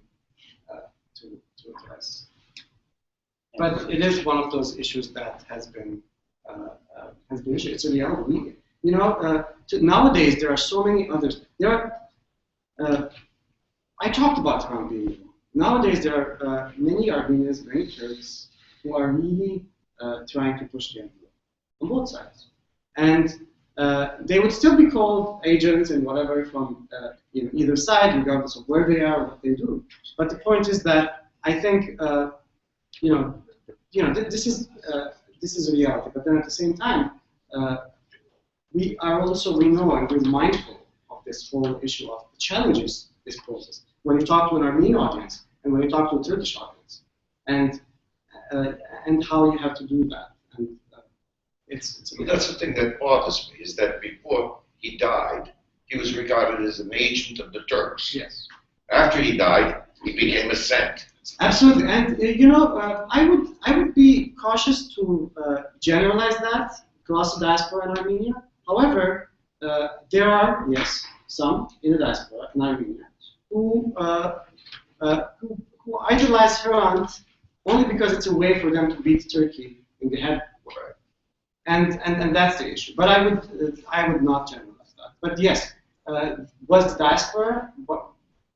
to address. But it is one of those issues that has been issued. It's a reality. Nowadays there are so many others. I talked about Hrant being. Nowadays there are many Armenians, many Turks who are really trying to push the envelope on both sides, and they would still be called agents and whatever from either side, regardless of where they are or what they do. But the point is that I think this is a reality. But then at the same time, we know and we're mindful of this whole issue of the challenges this poses when you talk to an Armenian audience and when you talk to a Turkish audience, and how you have to do that. And that's the thing that bothers me, is that before he died, he was regarded as an agent of the Turks. Yes. After he died, he became a saint. Absolutely, and I would be cautious to generalize that across the diaspora in Armenia. However, there are some in the diaspora in Armenia who idolize Hrant only because it's a way for them to beat Turkey in the head. And that's the issue. But I would not generalize that. But yes, was the diaspora?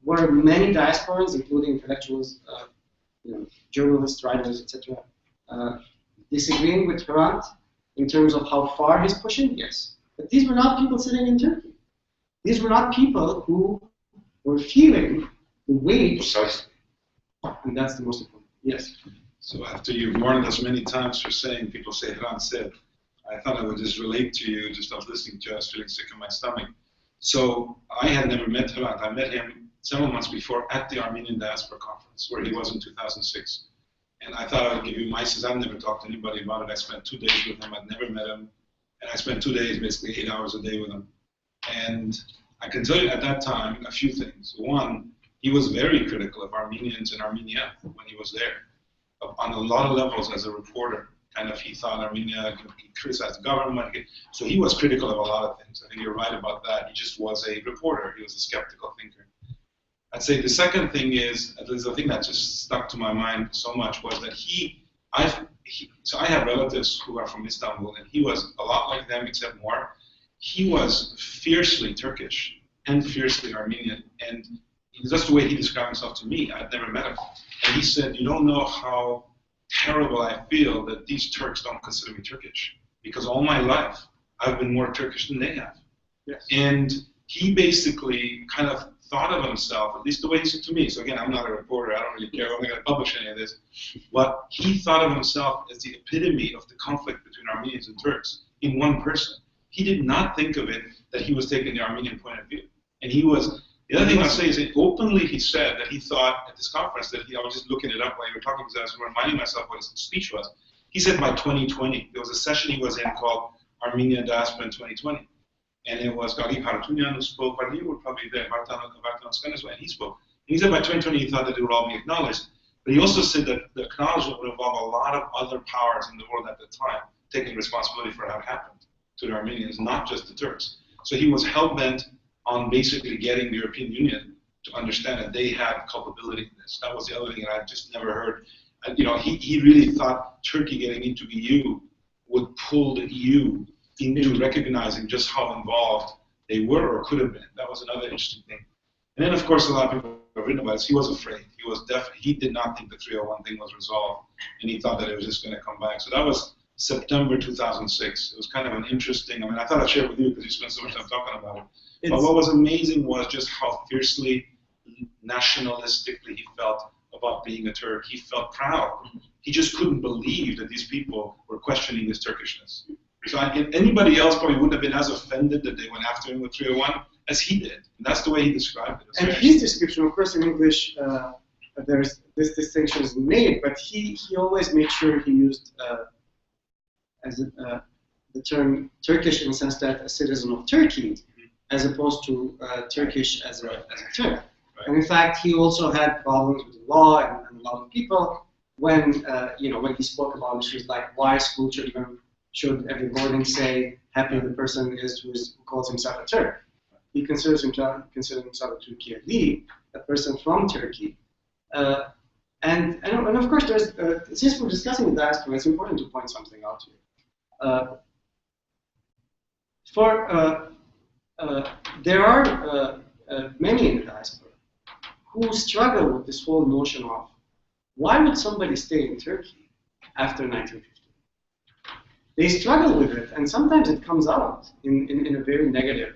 Were many diasporans, including intellectuals, journalists, writers, etc., disagreeing with Hrant in terms of how far he's pushing? Yes. But these were not people sitting in Turkey. These were not people who were feeling the weight. Precisely. And that's the most important. Yes. So after you've warned us many times for saying, people say Hrant said, I thought I would just relate to you just of listening to us, feeling sick in my stomach. So I had never met Hrant. I met him several months before at the Armenian Diaspora Conference, where he was in 2006. And I thought I would give you my sense. I've never talked to anybody about it. I spent 2 days with him. I'd never met him. And I spent 2 days, basically 8 hours a day with him. And I can tell you at that time a few things. One, he was very critical of Armenians in Armenia when he was there, on a lot of levels as a reporter. Kind of, he thought Armenia, he criticized the government. So he was critical of a lot of things. I think you're right about that. He just was a reporter. He was a skeptical thinker. I'd say the second thing is, at least the thing that just stuck to my mind so much, was that so I have relatives who are from Istanbul, and he was a lot like them, except more. He was fiercely Turkish and fiercely Armenian, and that's the way he described himself to me. I'd never met him. And he said, you don't know how terrible I feel that these Turks don't consider me Turkish, because all my life I've been more Turkish than they have. Yes. And he basically kind of thought of himself, at least the way he said to me. So again, I'm not a reporter, I don't really care, I'm not going to publish any of this. But he thought of himself as the epitome of the conflict between Armenians and Turks in one person. He did not think of it that he was taking the Armenian point of view. And he was, the other thing I'll say is that openly he said that he thought at this conference that I was just looking it up while you were talking, because I was reminding myself what his speech was. He said by 2020, there was a session he was in called Armenian Diaspora in 2020. And it was Gagi Paratunian who spoke, but you were probably there, Vartan Skanaswa, and he spoke. And he said by 2020 he thought that it would all be acknowledged. But he also said that the acknowledgement would involve a lot of other powers in the world at the time taking responsibility for what happened to the Armenians, not just the Turks. So he was hell-bent on basically getting the European Union to understand that they had culpability in this. That was the other thing that I just never heard. And, you know, he really thought Turkey getting into the EU would pull the EU into recognizing just how involved they were or could have been. That was another interesting thing. And then, of course, a lot of people have written about this. He was afraid. He did not think the 301 thing was resolved, and he thought that it was just going to come back. So that was September 2006. It was kind of an interesting, I mean, I thought I'd share it with you because you spent so much time talking about it. But what was amazing was just how fiercely nationalistically he felt about being a Turk. He felt proud. He just couldn't believe that these people were questioning his Turkishness. So anybody else probably wouldn't have been as offended that they went after him with 301 as he did. And that's the way he described it. And his description, of course, in English, there's this distinction is made, but he always made sure he used the term Turkish in the sense that a citizen of Turkey, as opposed to Turkish as a Turk. Right. And in fact, he also had problems with the law and a lot of people when when he spoke about issues like why school children should every morning say happy the person is who calls himself a Turk. He considers himself a Turkiyeli, a person from Turkey. And of course, there's since we're discussing the diaspora, it's important to point something out here. There are many in the diaspora who struggle with this whole notion of why would somebody stay in Turkey after 1950? They struggle with it, and sometimes it comes out in a very negative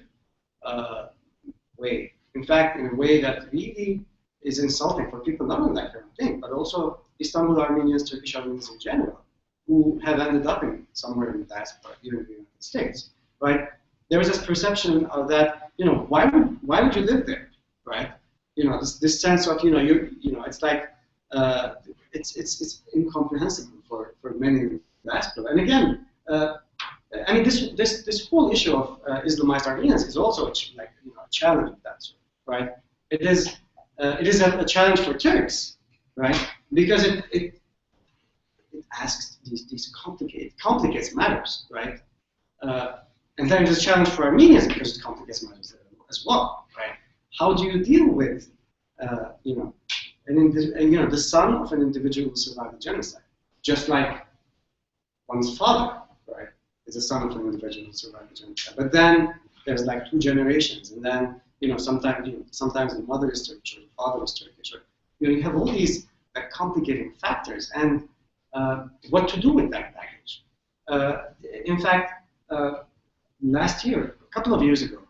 way. In fact, in a way that really is insulting for people not only like Hrant Dink, but also Istanbul Armenians, Turkish Armenians in general, who have ended up somewhere in the diaspora, even in the United States, right? There is this perception of that, why would you live there, right? This sense of, it's like it's incomprehensible for many in the diaspora. And again, I mean, this whole issue of Islamized Armenians is also a challenge of that sort, right? It is a challenge for Turks, right? Because it asks these complicates matters, right? And then it's a challenge for Armenians because it complicates matters as well, right? How do you deal with, the son of an individual who survived the genocide, just like one's father, right, is a son of an individual who survived the genocide. But then there's like 2 generations, and then sometimes the mother is Turkish or the father is Turkish, or you have all these complicating factors, and what to do with that baggage. In fact, last year, a couple of years ago,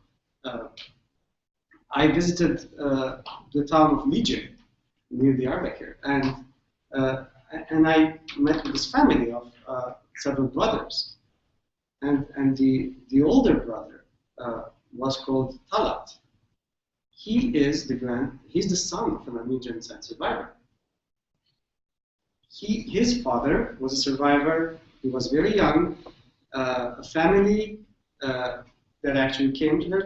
I visited the town of Lice near Diyarbakır, and I met with this family of several brothers, and the older brother was called Talat. He's the son of an Armenian Genocide survivor. His father was a survivor. He was very young. A family that actually came to their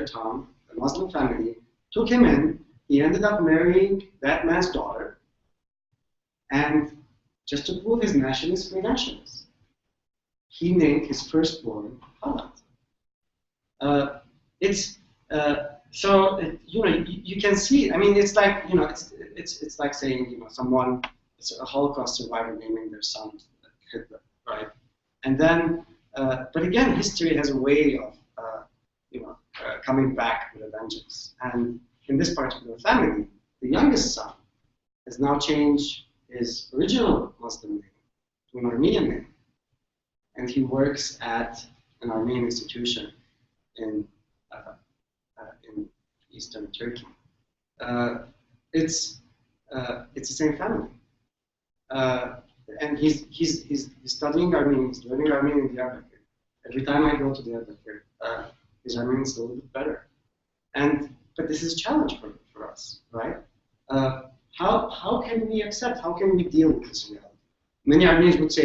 town, a Muslim family, took him in. He ended up marrying that man's daughter, and just to prove his nationalist credentials, he named his firstborn Hrant. You can see. I mean, it's like it's like saying someone, it's a Holocaust survivor naming their son Hitler, right? And then, but again, history has a way of coming back with a vengeance. And in this particular family, the youngest son has now changed his original Muslim name to an Armenian name, and he works at an Armenian institution in eastern Turkey. It's the same family, and he's studying Armenian, he's learning Armenian in Diyarbakır. Every time I go to Diyarbakır, his Armenian is a little bit better. But this is a challenge for us, right? How can we accept? How can we deal with this reality? Many Armenians would say,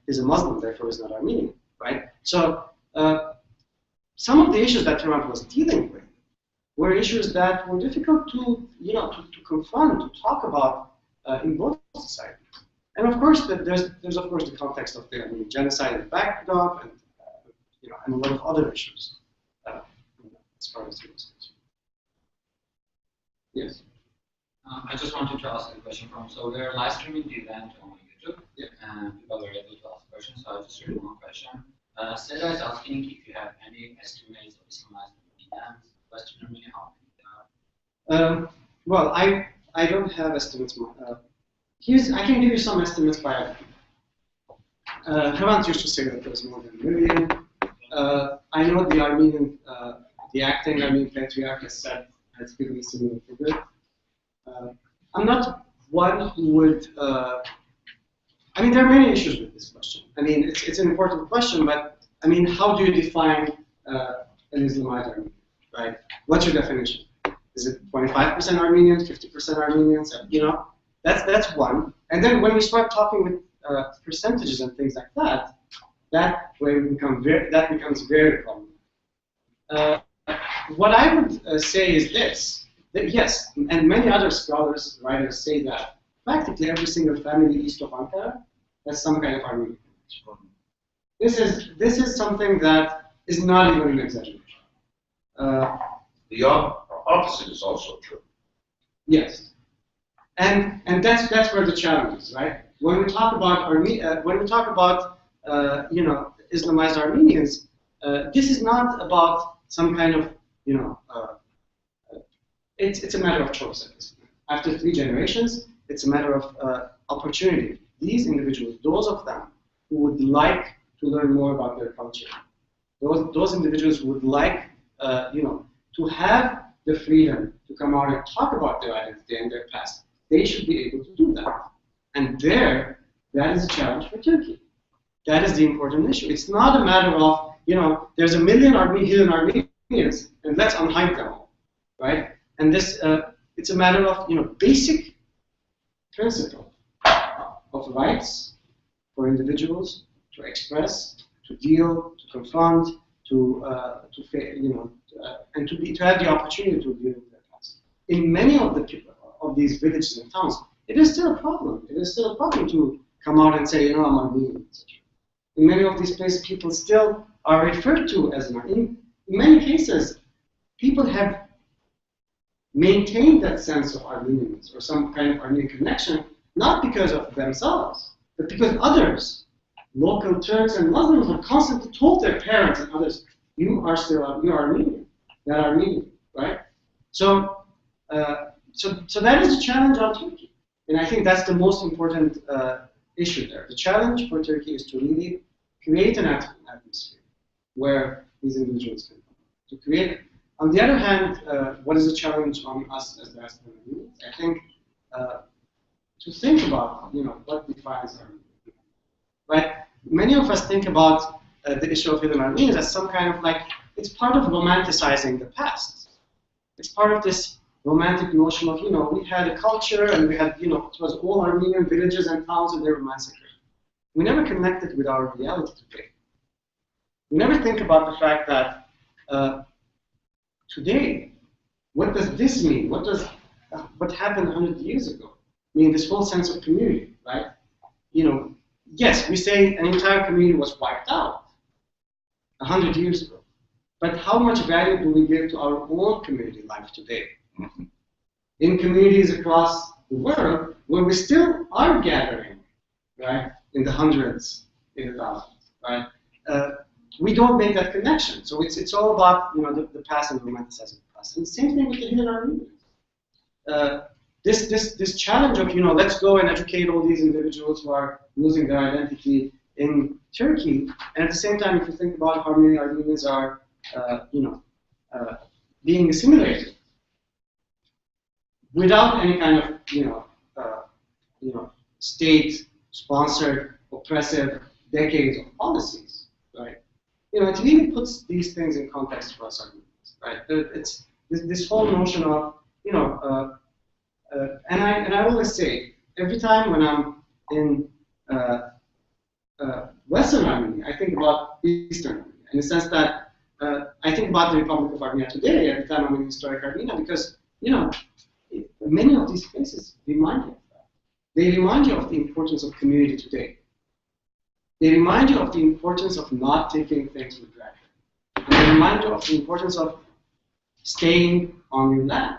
he's a Muslim, therefore he's not Armenian, right? So some of the issues that Hrant was dealing with were issues that were difficult to confront, to talk about in both societies. And of course, there's of course the context of the Armenian Genocide in the backdrop, and and a lot of other issues as far as it was concerned. Yes. I just wanted to ask a question so we're live streaming the event on YouTube, and people are able to ask questions, so I'll just read one question. Sarah is asking if you have any estimates of Islamized Armenians, Western Armenia, how many there are? Well, I don't have estimates. I can give you some estimates by Hrant used to say that there's more than 1 million. I know the acting Armenian Patriarch has given me similar figure. I'm not one who would. I mean, there are many issues with this question. I mean, it's an important question, but I mean, how do you define an Islamized Armenian, right? What's your definition? Is it 25% Armenians, 50% Armenians? That's one. And then when we start talking with percentages and things like that, that becomes very common. What I would say is this. That yes, and many other scholars, writers say that practically every single family east of Ankara has some kind of Armenian connection. This is something that is not even an exaggeration. The opposite is also true. Yes, and that's where the challenge is, right? When we talk about Islamized Armenians, this is not about some kind of it's a matter of choice at this point. After 3 generations, it's a matter of opportunity. These individuals, those of them who would like to learn more about their culture, those individuals who would like to have the freedom to come out and talk about their identity and their past, they should be able to do that. And that is a challenge for Turkey. That is the important issue. It's not a matter of, there's 1 million hidden Armenians, and let's unhide them all, right? And this, it's a matter of, basic principle of rights for individuals to express, to deal, to confront, and to have the opportunity to deal with their past. In many of these villages and towns, it is still a problem. It is still a problem to come out and say, I'm Armenian, etc. In many of these places, people still are referred to as Armenian. In many cases, people have maintained that sense of Armenians or some kind of Armenian connection, not because of themselves, but because others, local Turks and Muslims, have constantly told their parents and others, you are Armenian, that Armenian, right? So that is a challenge on Turkey. And I think that's the most important issue there. The challenge for Turkey is to really create an atmosphere where these individuals can come. To create. On the other hand, what is the challenge on us as diaspora Armenians? I think to think about, what defines Armenian, right? Many of us think about the issue of hidden Armenians as some kind of it's part of romanticizing the past. It's part of this romantic notion of, we had a culture and we had, it was all Armenian villages and towns and they were massacred. We never connected with our reality today. We never think about the fact that Today, what does this mean? What happened 100 years ago? I mean, this whole sense of community, right? Yes, we say an entire community was wiped out 100 years ago. But how much value do we give to our own community life today? In communities across the world where we still are gathering, right, in the hundreds, in the thousands, right? We don't make that connection. So it's all about the past and romanticizing the past. And the same thing with the hidden Armenians. This challenge of let's go and educate all these individuals who are losing their identity in Turkey, and at the same time, if you think about how many Armenians are being assimilated without any kind of state-sponsored oppressive decades of policies, right? It really puts these things in context for us Armenians, right? It's this whole notion of and I always say every time when I'm in Western Armenia, I think about Eastern Armenia in the sense that I think about the Republic of Armenia today every time I'm in historic Armenia because many of these places remind you of that. They remind you of the importance of community today. They remind you of the importance of not taking things for granted. They remind you of the importance of staying on your land.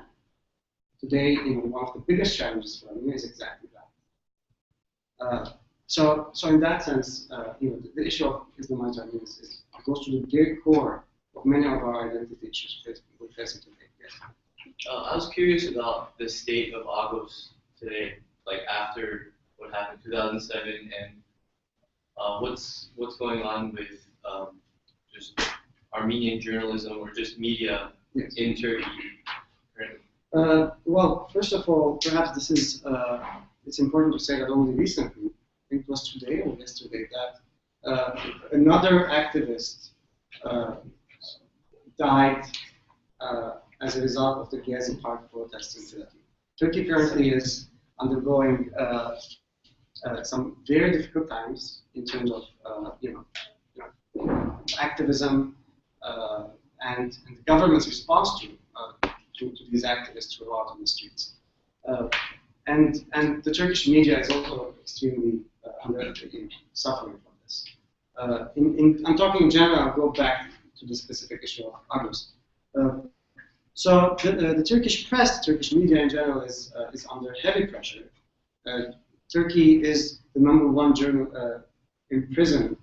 Today, one of the biggest challenges for Armenia is exactly that. So in that sense, the issue of Islamized Armenians goes to the very core of many of our identity issues we're facing today. Yes. I was curious about the state of Agos today, like after what happened in 2007, and what's going on with just Armenian journalism or just media in Turkey currently. Well, first of all, perhaps this is it's important to say that only recently, I think it was today or yesterday, that another activist died as a result of the Gezi Park protests in Turkey. Turkey currently is undergoing some very difficult times in terms of activism and the government's response to these activists who are out on the streets. And the Turkish media is also extremely suffering from this. I'm talking in general, I'll go back to the specific issue of Agos. So the Turkish press, the Turkish media in general is under heavy pressure. Turkey is the #1 journal in prison,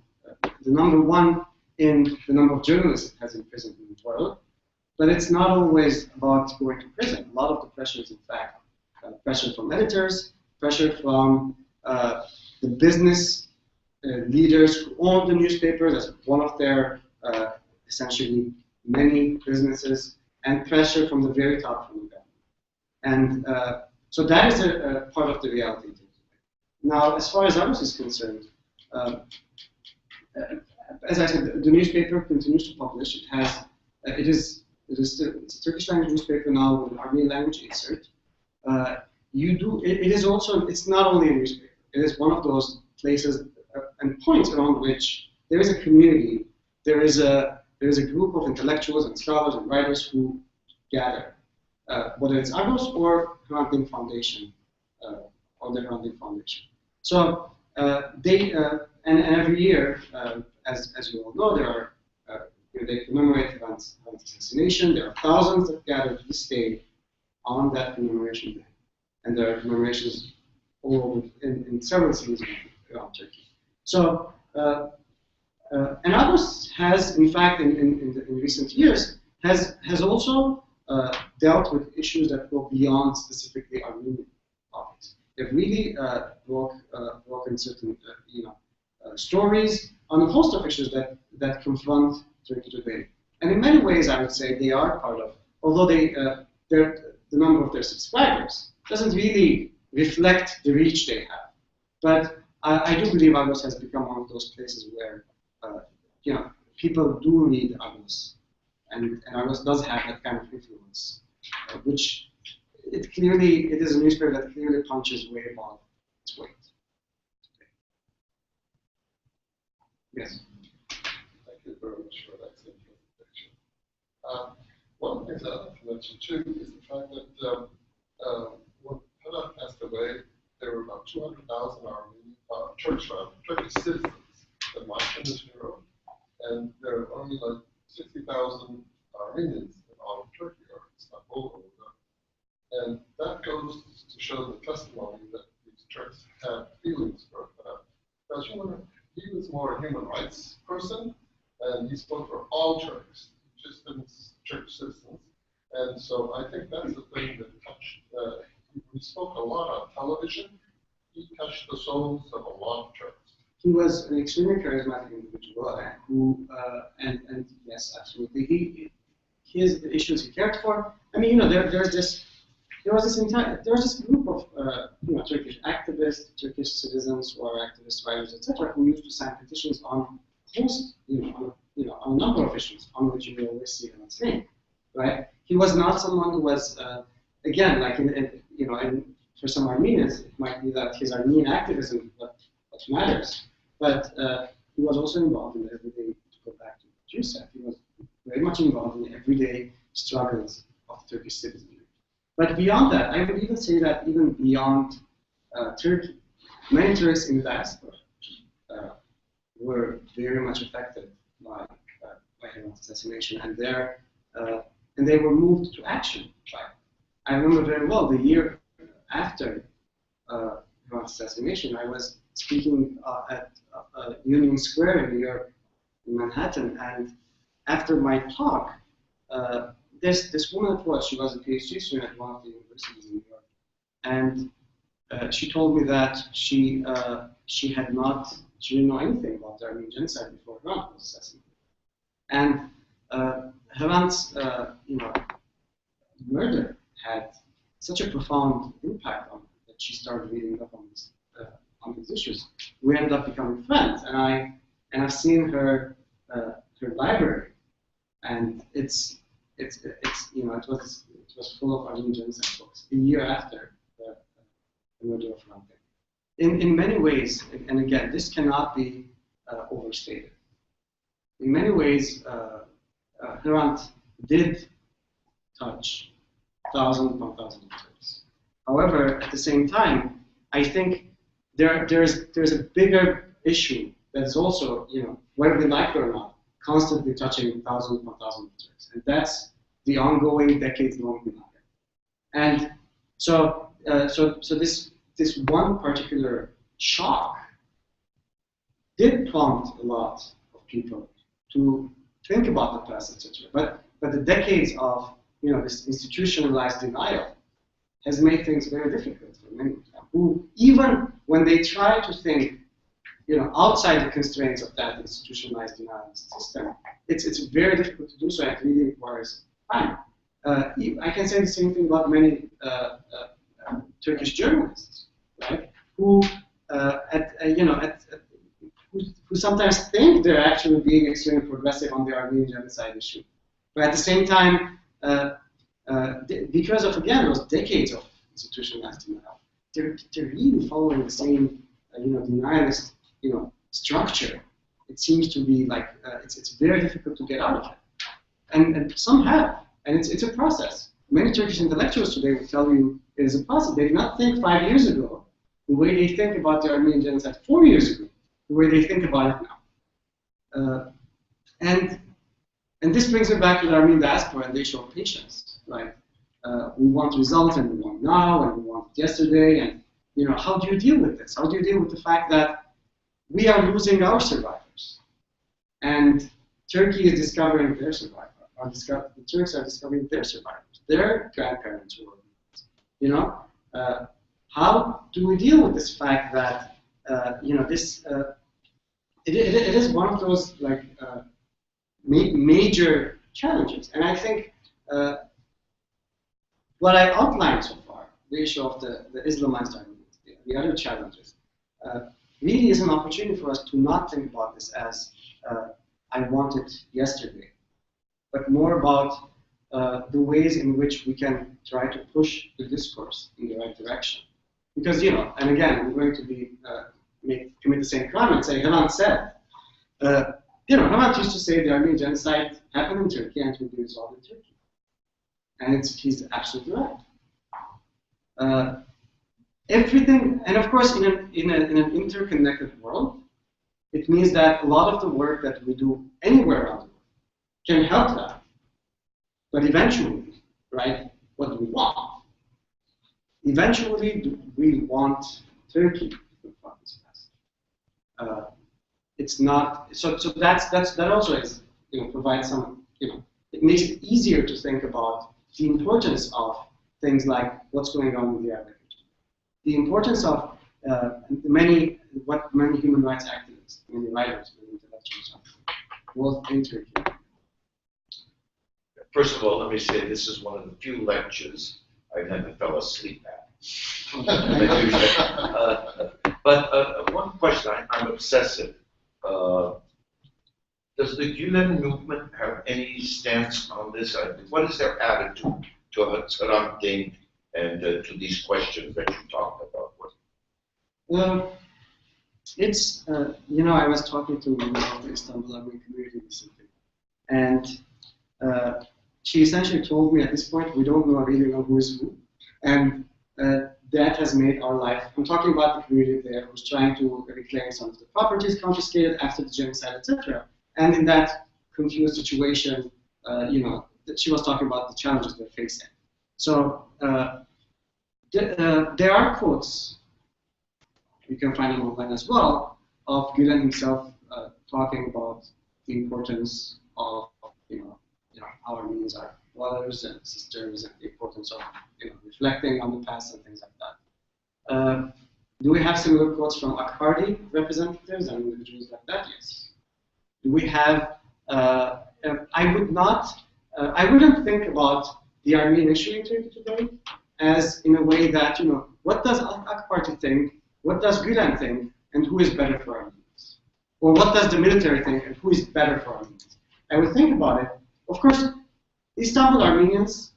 the #1 in the number of journalists it has in prison in the world. But it's not always about going to prison. A lot of the pressure is, in fact, pressure from editors, pressure from the business leaders who own the newspapers as one of their essentially many businesses, and pressure from the very top from the government. And so that is a part of the reality. Now, as far as Agos is concerned, as I said, the newspaper continues to publish. It's a Turkish language newspaper now with an Armenian language insert. It's not only a newspaper. It is one of those places and points around which there is a community. There is a group of intellectuals and scholars and writers who gather, whether it's Agos or Hrant Dink Foundation or the Hrant Dink Foundation. So and every year, as you all know, they commemorate Hrant's assassination. There are thousands that gather to this day on that commemoration day. And there are commemorations all over in several cities around Turkey. So, and Agos has, in fact, in recent years, has also dealt with issues that go beyond specifically Armenian topics. They've really broken certain stories on a host of issues that confront Turkey today. And in many ways, I would say they are part of, although the number of their subscribers doesn't really reflect the reach they have. But I do believe Agos has become one of those places where people do read Agos, and Agos does have that kind of influence, which it is a newspaper that clearly punches way above its weight. Yes. Thank you very much for that introduction. One of the things I'd like to mention too is the fact that when Hrant passed away, there were about 200,000 Turkish citizens that marched in his funeral, and there are only like 60,000 Armenians in all of Turkey, or Istanbul. And that goes to show the testimony that these Turks had feelings for Hrant. Because he was more a human rights person, and he spoke for all Turks, just didn't Turkish citizens. And so I think that's the thing that touched, he spoke a lot on television. He touched the souls of a lot of Turks. He was an extremely charismatic individual who, and yes, absolutely, his the issues he cared for. I mean, there was this group of Turkish activists, Turkish citizens who are activists, writers, etc., who used to sign petitions on on a number of issues on which you always see Hrant's name, right? He was not someone who was, again, like for some Armenians, it might be that his Armenian activism what matters, but he was also involved in the everyday, to go back to what you said, he was very much involved in the everyday struggles of Turkish citizenry. But beyond that, I would even say that even beyond Turkey, many Turks in the diaspora were very much affected by Hrant's assassination, and they were moved to action. Right? I remember very well the year after Hrant's assassination, I was speaking at Union Square in New York, in Manhattan, and after my talk, this woman she was a PhD student at one of the universities in New York, and she told me that she didn't know anything about the Armenian Genocide before Hrant was assassinated, and Hrant's murder had such a profound impact on her that she started reading up on these issues. We ended up becoming friends, and I've seen her library, and it was full of Armenian Genocide books a year after the murder of Hrant Dink. In many ways, and again, this cannot be overstated. In many ways, Hrant did touch thousands upon thousands of Turks. However, at the same time, I think there's a bigger issue that is also, whether we like it or not, constantly touching thousands upon thousands of Turks, and that's the ongoing decades-long denial. And so this one particular shock did prompt a lot of people to think about the past, etc. But the decades of this institutionalized denial has made things very difficult for many of them, who even when they try to think outside the constraints of that institutionalized denial system, it's very difficult to do so, and it really requires time. I can say the same thing about many Turkish journalists, right? Who who sometimes think they're actually being extremely progressive on the Armenian Genocide issue, but at the same time, because of again those decades of institutionalized denial, they're really following the same denialist structure. It seems to be like it's very difficult to get out of it, and some have, and it's a process. Many Turkish intellectuals today will tell you it is a process. They did not think 5 years ago the way they think about the Armenian Genocide 4 years ago, the way they think about it now. And this brings me back to the Armenian diaspora and the issue of patience, right? We want results, and we want now, and we want it yesterday, and how do you deal with this? How do you deal with the fact that we are losing our survivors, and Turkey is discovering their survivors? The Turks are discovering their survivors, their grandparents who were, how do we deal with this fact that it is one of those major challenges? And I think what I outlined so far, the issue of the Islamized Armenians, the other challenges, really is an opportunity for us to not think about this as I want it yesterday, but more about the ways in which we can try to push the discourse in the right direction. Because, and again, I'm going to be commit the same crime and say, Hrant said, Hrant used to say the Armenian Genocide happened in Turkey and it will be resolved in Turkey. And he's absolutely right. Everything, and of course, in an interconnected world, it means that a lot of the work that we do anywhere around the world can help that. But eventually, right, what do we want? Eventually, we want Turkey to confront this past. It's not so. That also is provides some it makes it easier to think about the importance of things like what's going on in Diyarbakır, the importance of many human rights activists, many writers, many intellectuals, both in Turkey. First of all, let me say this is one of the few lectures I never fell asleep at. But one question, I'm obsessive. Does the Gülen movement have any stance on this? What is their attitude to Hrant Dink and to these questions that you talked about? It's I was talking to the Istanbul Armenian community recently, and she essentially told me at this point we don't really know who is who, and that has made our life. I'm talking about the community there who's trying to reclaim some of the properties confiscated after the genocide, etc. And in that confused situation, she was talking about the challenges they're facing. So there are quotes, you can find them online as well, of Gülen himself talking about the importance of how Armenians are brothers and sisters, and the importance of reflecting on the past and things like that. Do we have similar quotes from AK Party representatives and individuals like that? Yes. Do we have? I wouldn't think about the Armenian issue in Turkey today as in a way that what does AK Party think, what does Gülen think, and who is better for Armenians, or what does the military think and who is better for Armenians? I would think about it. Of course, Istanbul Armenians,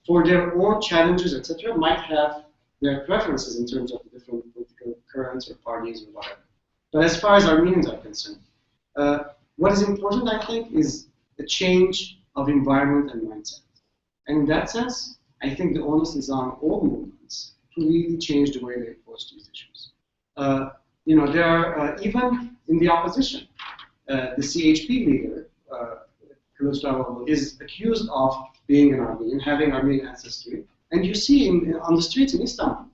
for their own challenges, etc., might have their preferences in terms of the different political currents or parties or whatever. But as far as Armenians are concerned, what is important, I think, is a change of environment and mindset. And in that sense, I think the onus is on all movements to really change the way they approach these issues. There are, even in the opposition, the CHP leader, is accused of being an Armenian, having Armenian ancestry, and you see on the streets in Istanbul,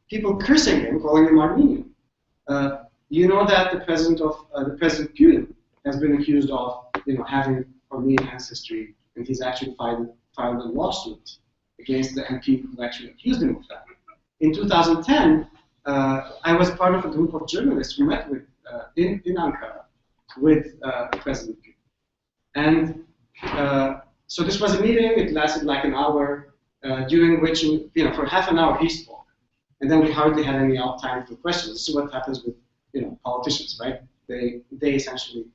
people cursing him, calling him Armenian. You know that the president Gülen has been accused of, having Armenian ancestry, and he's actually filed a lawsuit against the MP who actually accused him of that. In 2010, I was part of a group of journalists who met with in Ankara with President Gülen. And so this was a meeting. It lasted like an hour, during which, for half an hour he spoke, and then we hardly had any time for questions. This is what happens with, politicians, right? They essentially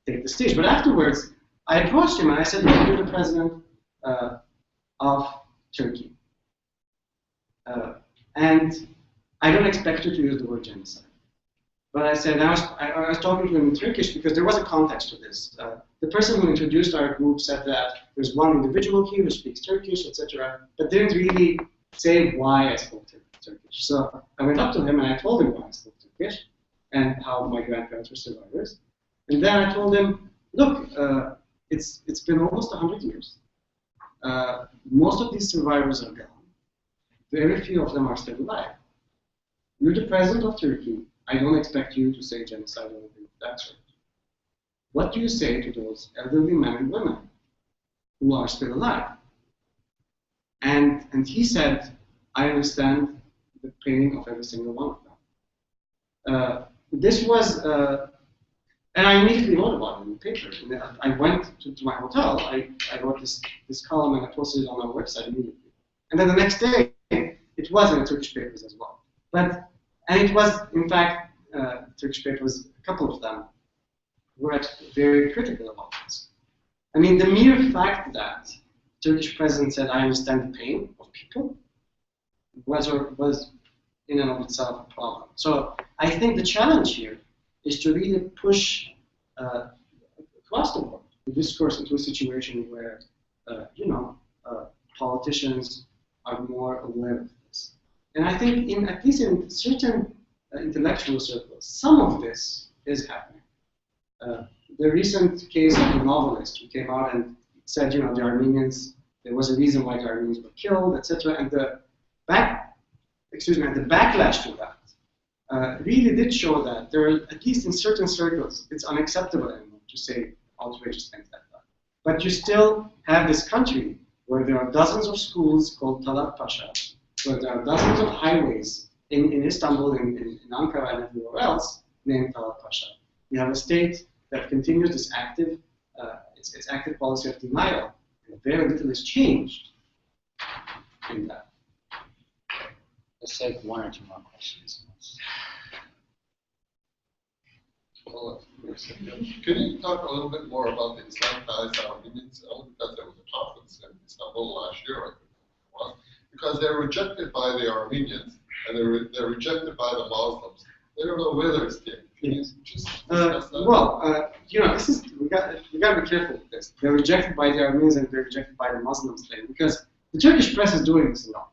take the stage. But afterwards, I approached him and I said, "You're the president of Turkey, and I don't expect you to use the word genocide." But I said, I was talking to him in Turkish because there was a context to this. The person who introduced our group said that there's one individual here who speaks Turkish, etc., but didn't really say why I spoke Turkish. So I went up to him and I told him why I spoke Turkish and how my grandparents were survivors. And then I told him, look, it's been almost 100 years. Most of these survivors are gone. Very few of them are still alive. You're the president of Turkey. I don't expect you to say genocide or anything of that sort. What do you say to those elderly men and women who are still alive? And he said, I understand the pain of every single one of them. This was, and I immediately wrote about it in the paper. And I went to my hotel, I wrote this column and I posted it on my website immediately. And then the next day, it was in the Turkish papers as well. And it was, in fact, Turkish papers, a couple of them, were very critical about this. I mean, the mere fact that Turkish president said, I understand the pain of people, was in and of itself a problem. So I think the challenge here is to really push across the board, the discourse into a situation where, politicians are more aware of this. And I think, at least in certain intellectual circles, some of this is happening. The recent case of the novelist who came out and said, the Armenians, there was a reason why the Armenians were killed, etc. And the backlash to that really did show that there are, at least in certain circles, it's unacceptable anymore to say outrageous things like that. But you still have this country where there are dozens of schools called Talat Pasha, where there are dozens of highways in Istanbul, in Ankara, and everywhere else named Talat Pasha. You have a state that continues this active, its active policy of denial, and very little has changed in that. Let's take one or two more questions. Well, can you talk a little bit more about the Islamized Armenians? Only because there was a conference in Istanbul last year, I think it was, because they're rejected by the Armenians and they're rejected by the Muslims. They don't know where they're staying. Can you just discuss that? This is we got to be careful with this. They're rejected by the Armenians and they're rejected by the Muslims thing, because the Turkish press is doing this a lot.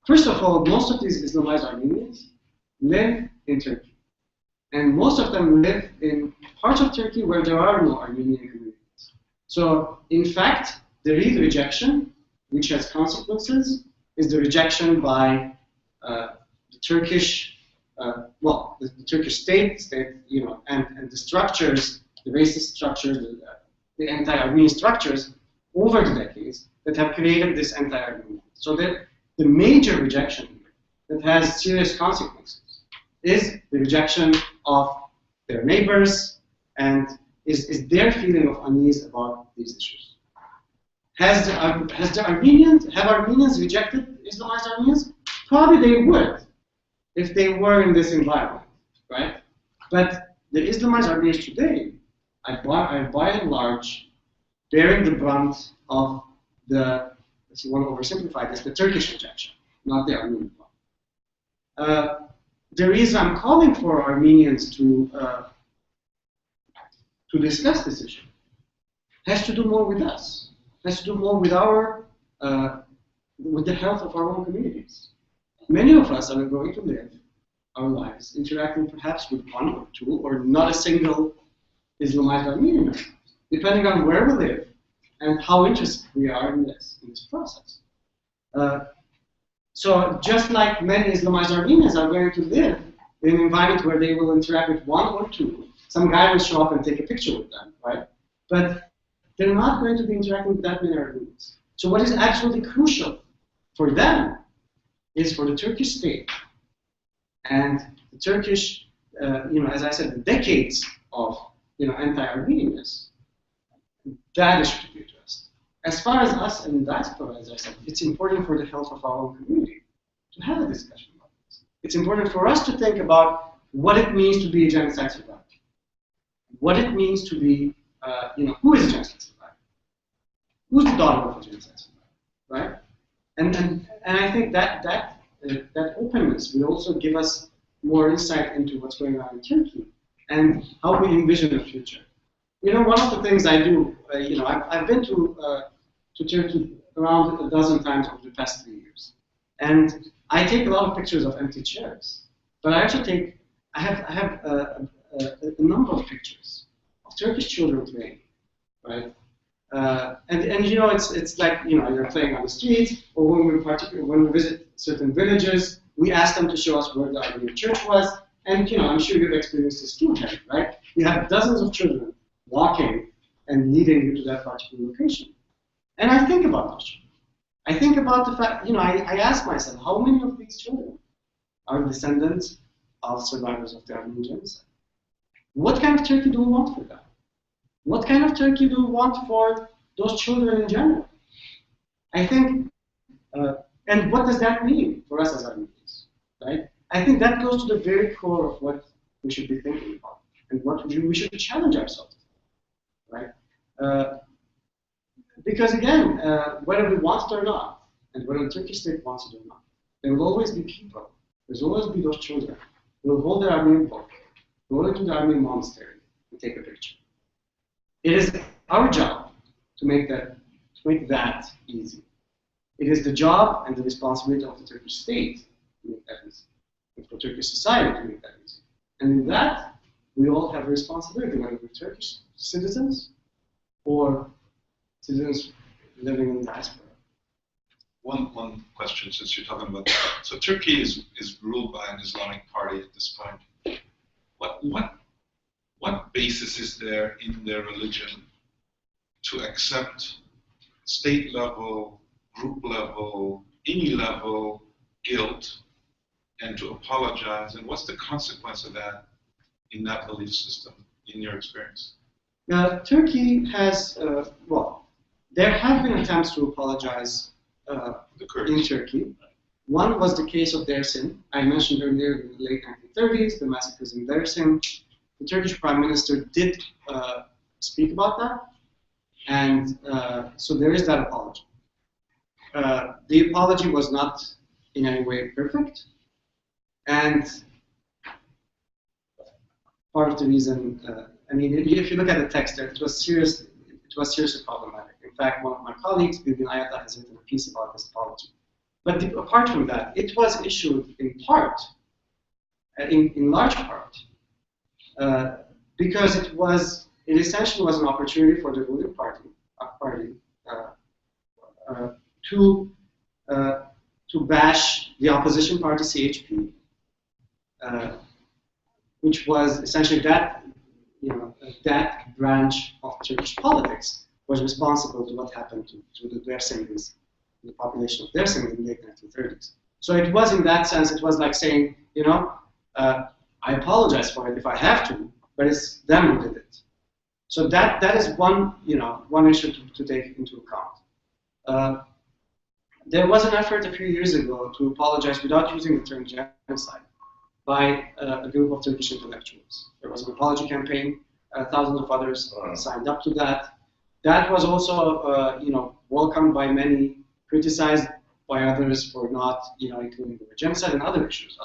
First of all, most of these Islamized Armenians live in Turkey. And most of them live in parts of Turkey where there are no Armenian communities. So, in fact, the real rejection, which has consequences, is the rejection by the Turkish, the Turkish state, and the structures, the racist structures, the anti-Armenian structures over the decades that have created this anti-Armenian. So the major rejection that has serious consequences is the rejection of their neighbors and is their feeling of unease about these issues. Have Armenians rejected Islamized Armenians? Probably they would if they were in this environment, right? But the Islamized Armenians today are by and large bearing the brunt of the, if you want to oversimplify this, the Turkish rejection, not the Armenian one. The reason I'm calling for Armenians to discuss this issue has to do more with us, has to do more with with the health of our own communities. Many of us are going to live our lives interacting perhaps with one or two or not a single Islamized Armenian, depending on where we live and how interested we are in this process. So just like many Islamized Armenians are going to live in an environment where they will interact with one or two, some guy will show up and take a picture with them, right? But they're not going to be interacting with that many Armenians. So what is absolutely crucial for them is for the Turkish state and the Turkish, as I said, the decades of, anti-Armenianness, that is to be addressed. As far as us in diaspora, as I said, it's important for the health of our own community to have a discussion about this. It's important for us to think about what it means to be a genocide survivor, what it means to be, who is a genocide survivor, who's the daughter of a genocide survivor, right? And I think that openness will also give us more insight into what's going on in Turkey and how we envision the future. One of the things I do, I've been to Turkey around a dozen times over the past 3 years, and I take a lot of pictures of empty chairs. But I actually I have a number of pictures of Turkish children playing, right? It's like you're playing on the streets, or when we visit certain villages, we ask them to show us where the Armenian church was, and I'm sure you've experienced this too, right? You have dozens of children walking and leading you to that particular location. And I think about those children. I think about the fact, I ask myself, how many of these children are descendants of survivors of the Armenian Genocide? What kind of Turkey do we want for them? What kind of Turkey do we want for those children in general? I think, and what does that mean for us as Armenians, right? I think that goes to the very core of what we should be thinking about and what we should challenge ourselves, right? Because again, whether we want it or not, and whether the Turkish state wants it or not, there will always be people. There's always be those children who will hold their Armenian book, go into the Armenian monastery, and take a picture. It is our job to make that easy. It is the job and the responsibility of the Turkish state to make that easy, and for Turkish society to make that easy. And in that, we all have a responsibility, whether we're Turkish citizens or citizens living in diaspora. One question, since you're talking about that. So Turkey is ruled by an Islamic party at this point. What basis is there in their religion to accept state level, group level, any level guilt and to apologize? And what's the consequence of that in that belief system, in your experience? Turkey has, there have been attempts to apologize in Turkey. One was the case of Dersim. I mentioned earlier in the late 1930s, the massacres in Dersim. The Turkish Prime Minister did speak about that, and so there is that apology. The apology was not in any way perfect, and part of the reason, if you look at the text there, it was seriously problematic. In fact, one of my colleagues, Bilgin Ayata, has written a piece about this apology. But apart from that, it was issued in part, in large part, because it essentially was an opportunity for the ruling party to bash the opposition party CHP, which was essentially that branch of Turkish politics was responsible to what happened to the Dersimlis, the population of Dersim in the late 1930s. So it was, in that sense, it was like saying, I apologize for it if I have to, but it's them who did it. So that is one issue to take into account. There was an effort a few years ago to apologize without using the term genocide by a group of Turkish intellectuals. There was an apology campaign. Thousands of others signed up to that. That was also, welcomed by many, criticized by others for not, including the genocide and other issues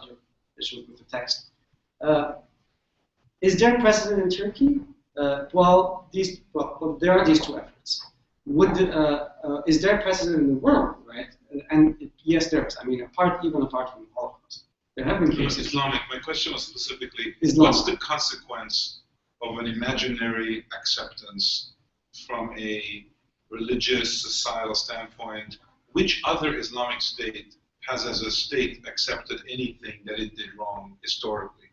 with the text. Is there precedent in Turkey? There are these two efforts. Is there precedent in the world, right? And yes, there is. Even apart from the Holocaust, there have been cases. Islamic. My question was specifically, Islamic. What's the consequence of an imaginary acceptance from a religious, societal standpoint? Which other Islamic state has, as a state, accepted anything that it did wrong historically?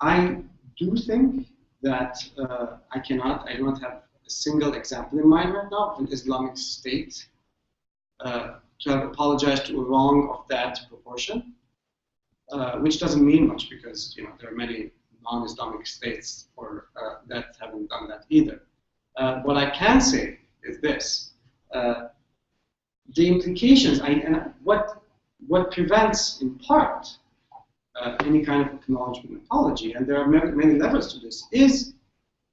I do think that I don't have a single example in mind right now of an Islamic state to have apologized to a wrong of that proportion, which doesn't mean much because there are many non-Islamic states that haven't done that either. What I can say is this: the implications and what prevents, in part, any kind of acknowledgement and apology, and there are many levels to this, is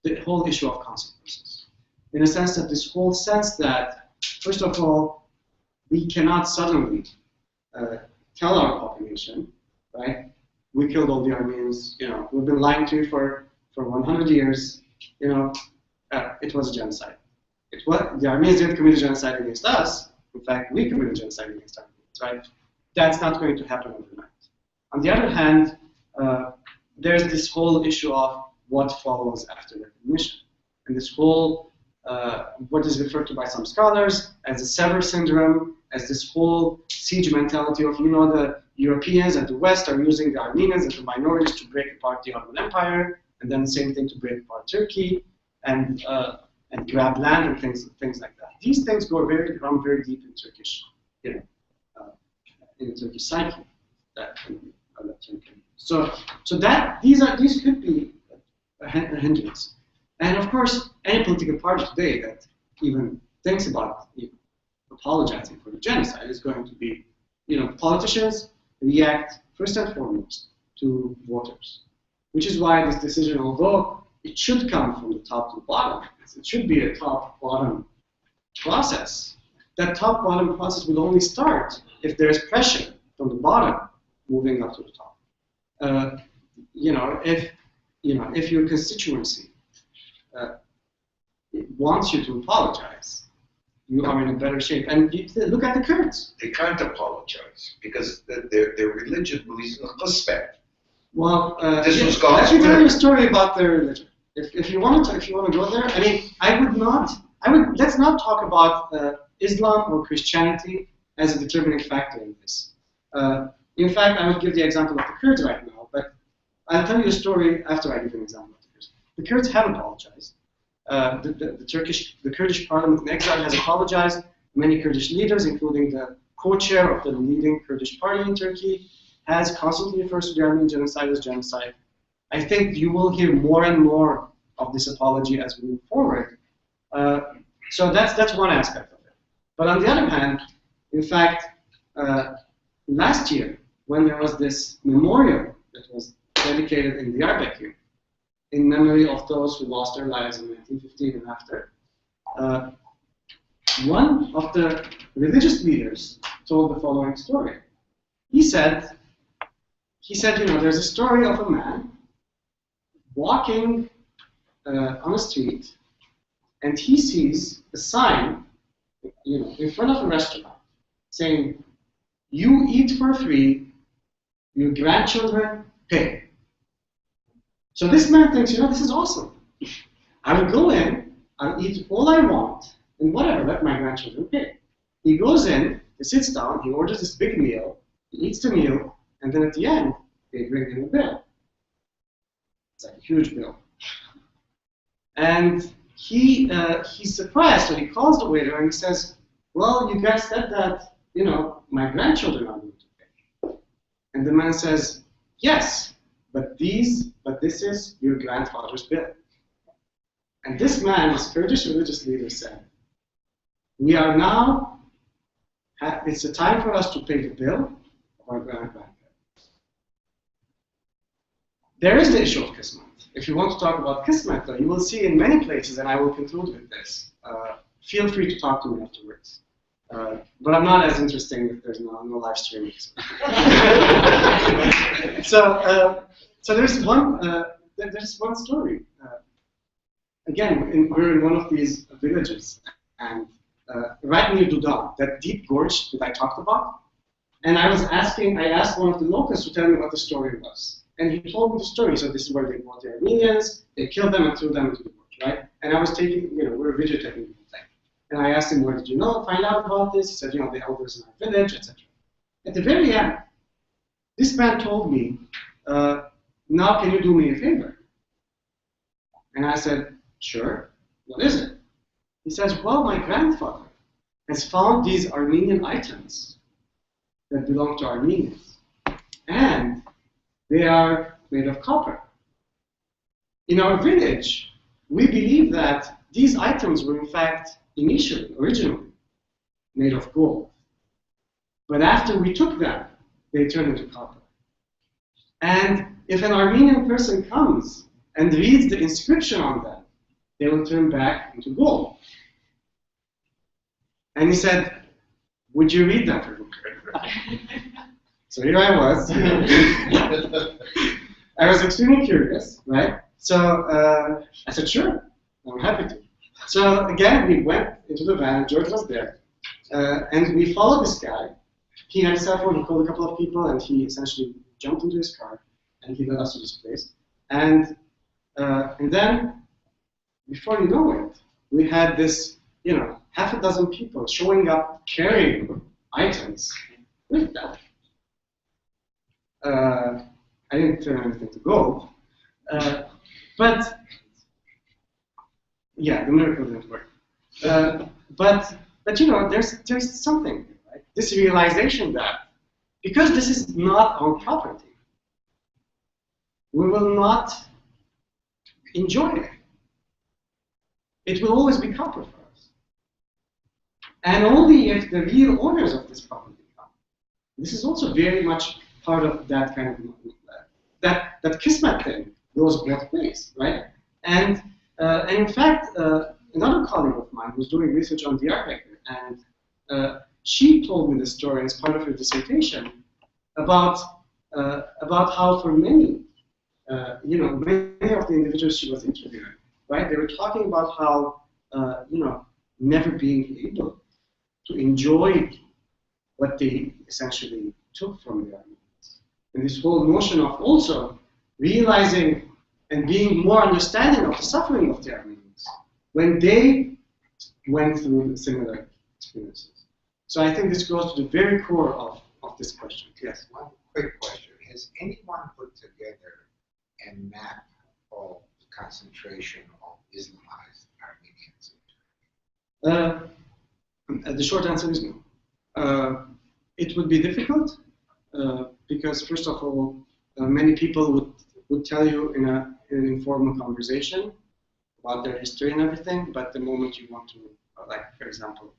the whole issue of consequences. In a sense that this whole sense that, first of all, we cannot suddenly tell our population, right, we killed all the Armenians, we've been lying to you for 100 years, it was a genocide. The Armenians didn't commit a genocide against us. In fact, we committed genocide against Armenians, right? That's not going to happen overnight. On the other hand, there's this whole issue of what follows after recognition. And this whole, what is referred to by some scholars as the sever syndrome, as this whole siege mentality of, the Europeans and the West are using the Armenians and the minorities to break apart the Ottoman Empire, and then the same thing to break apart Turkey, and grab land and things like that. These things run very deep in Turkish, in the Turkish psyche. So these could be a hindrance. And of course, any political party today that even thinks about apologizing for the genocide is going to be, politicians react first and foremost to voters, which is why this decision, although it should come from the top to the bottom, it should be a top-bottom process. That top-bottom process will only start if there is pressure from the bottom moving up to the top. if your constituency wants you to apologize, you are in a better shape. And look at the Kurds. They can't apologize because their religion believes in respect. Well, This was let God's me tell will. you a story about their religion. If you want to go there, I mean, let's not talk about Islam or Christianity as a determining factor in this. In fact, I would give the example of the Kurds right now, but I'll tell you a story after I give an example of the Kurds. The Kurds have apologized. The Kurdish parliament in exile has apologized. Many Kurdish leaders, including the co-chair of the leading Kurdish party in Turkey, has constantly referred to the Armenian genocide as genocide. I think you will hear more and more of this apology as we move forward. So that's one aspect of it. But on the other hand, in fact, last year, when there was this memorial that was dedicated in Diyarbakır, in memory of those who lost their lives in 1915 and after, one of the religious leaders told the following story. He said, there's a story of a man walking on a street, and he sees a sign, in front of a restaurant, saying, "You eat for free, your grandchildren pay." So this man thinks, this is awesome. I will go in, I'll eat all I want, and whatever, let my grandchildren pay. He goes in, he sits down, he orders this big meal, he eats the meal, and then at the end, they bring him a bill. It's like a huge bill. And he's surprised, so he calls the waiter and he says, "Well, you guys said that, my grandchildren are going to pay." And the man says, "Yes, but this is your grandfather's bill." And this man, this Kurdish religious leader, said, "We are now, it's a time for us to pay the bill of our grandparents." There is the issue of Kismet. If you want to talk about Kismet, though, you will see in many places, and I will conclude with this. Feel free to talk to me afterwards. But I'm not as interesting if there's no live streaming. So there's one story. Again, we're in one of these villages, and right near Dudan, that deep gorge that I talked about. And I asked one of the locals to tell me what the story was. And he told me the story. So this is where they brought the Armenians, they killed them and threw them into the gorge, right? And I was taking, we're videotaping the thing. And I asked him, "Where did you find out about this?" He said, "The elders in our village, etc." At the very end, this man told me, "Now can you do me a favor?" And I said, "Sure. What is it?" He says, "Well, my grandfather has found these Armenian items that belong to Armenians. And they are made of copper. In our village, we believe that these items were in fact originally made of gold. But after we took them, they turned into copper. And if an Armenian person comes and reads the inscription on them, they will turn back into gold." And he said, "Would you read that for me?" So here I was. I was extremely curious, right? So I said, "Sure, I'm happy to." So again, we went into the van, George was there, and we followed this guy. He had a cell phone, he called a couple of people, and he essentially jumped into his car, and he led us to this place. And then, before you know it, we had this, half a dozen people showing up carrying items with them. I didn't turn anything to gold, but yeah, the miracle didn't work. But there's something, right? This realization that because this is not our property, we will not enjoy it. It will always be copper for us, and only if the real owners of this property come. This is also very much part of that kind of that Kismet thing goes both ways, right? And in fact, another colleague of mine was doing research on Diyarbakır, and she told me the story as part of her dissertation about how for many you know, many of the individuals she was interviewing, right? They were talking about how, you know, never being able to enjoy what they essentially took from the Armenians. And this whole notion of also realizing and being more understanding of the suffering of the Armenians when they went through similar experiences. So I think this goes to the very core of this question. Yes? One quick question. Has anyone put together a map of the concentration of Islamized Armenians? The short answer is no. It would be difficult because, first of all, many people would tell you in an informal conversation about their history and everything, but the moment you want to, like, for example,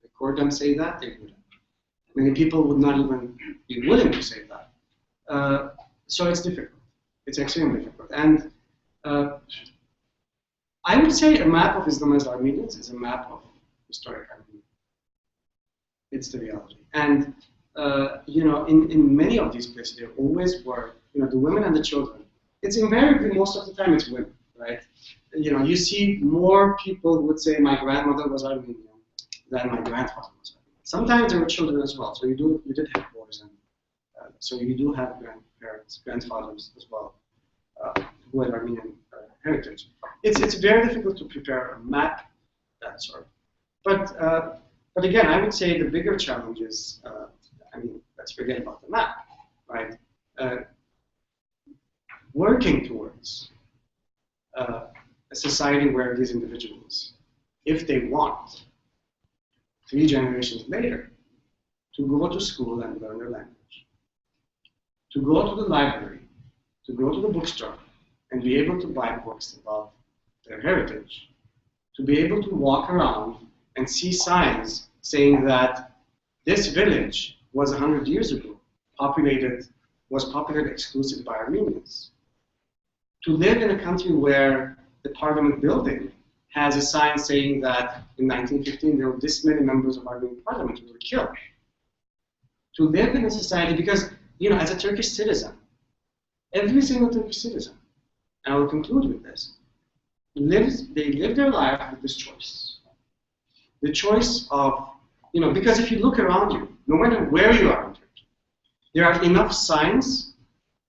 record them say that, they wouldn't. Many people would not even be willing to say that. So it's difficult. It's extremely difficult. And I would say a map of Islamized Armenians is a map of historic Armenia. It's the reality. And, you know, in many of these places, there always were, you know, the women and the children. It's invariably, most of the time, it's women, right? You know, you see more people would say, my grandmother was Armenian than my grandfather was Armenian. Sometimes there were children as well. So you did have boys, and so you do have grandparents, grandfathers as well, who had Armenian heritage. It's very difficult to prepare a map that sort. But again, I would say the bigger challenge is, I mean, let's forget about the map, right? Working towards a society where these individuals, if they want, 3 generations later, to go to school and learn their language, to go to the library, to go to the bookstore, and be able to buy books about their heritage, to be able to walk around and see signs saying that this village was 100 years ago was populated exclusively by Armenians. To live in a country where the parliament building has a sign saying that in 1915 there were this many members of Armenian parliament who were killed. To live in a society, because, you know, as a Turkish citizen, every single Turkish citizen, and I will conclude with this, they live their life with this choice. The choice of, you know, because if you look around you, no matter where you are in Turkey, there are enough signs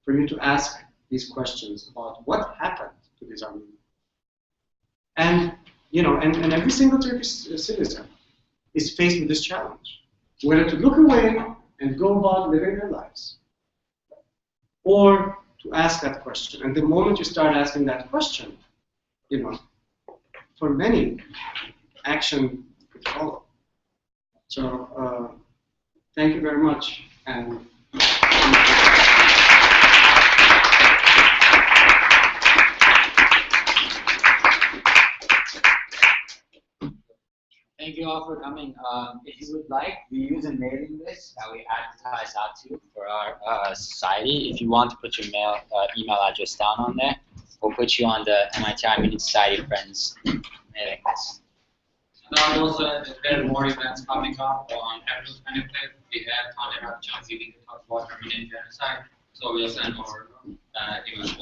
for you to ask these questions about what happened to these Armenians. And, you know, and every single Turkish citizen is faced with this challenge, whether to look away and go about living their lives, or to ask that question. And the moment you start asking that question, you know, for many, action could follow. So, thank you very much. And Thank you all for coming. If you would like, we use a mailing list that we advertise out to for our society. If you want to put your email address down on there, we'll put you on the MIT Armenian Society Friends mailing list. And also, there are more events coming up on April 25th. We have adjunct giving a talk about Armenian Genocide. So we'll send more events.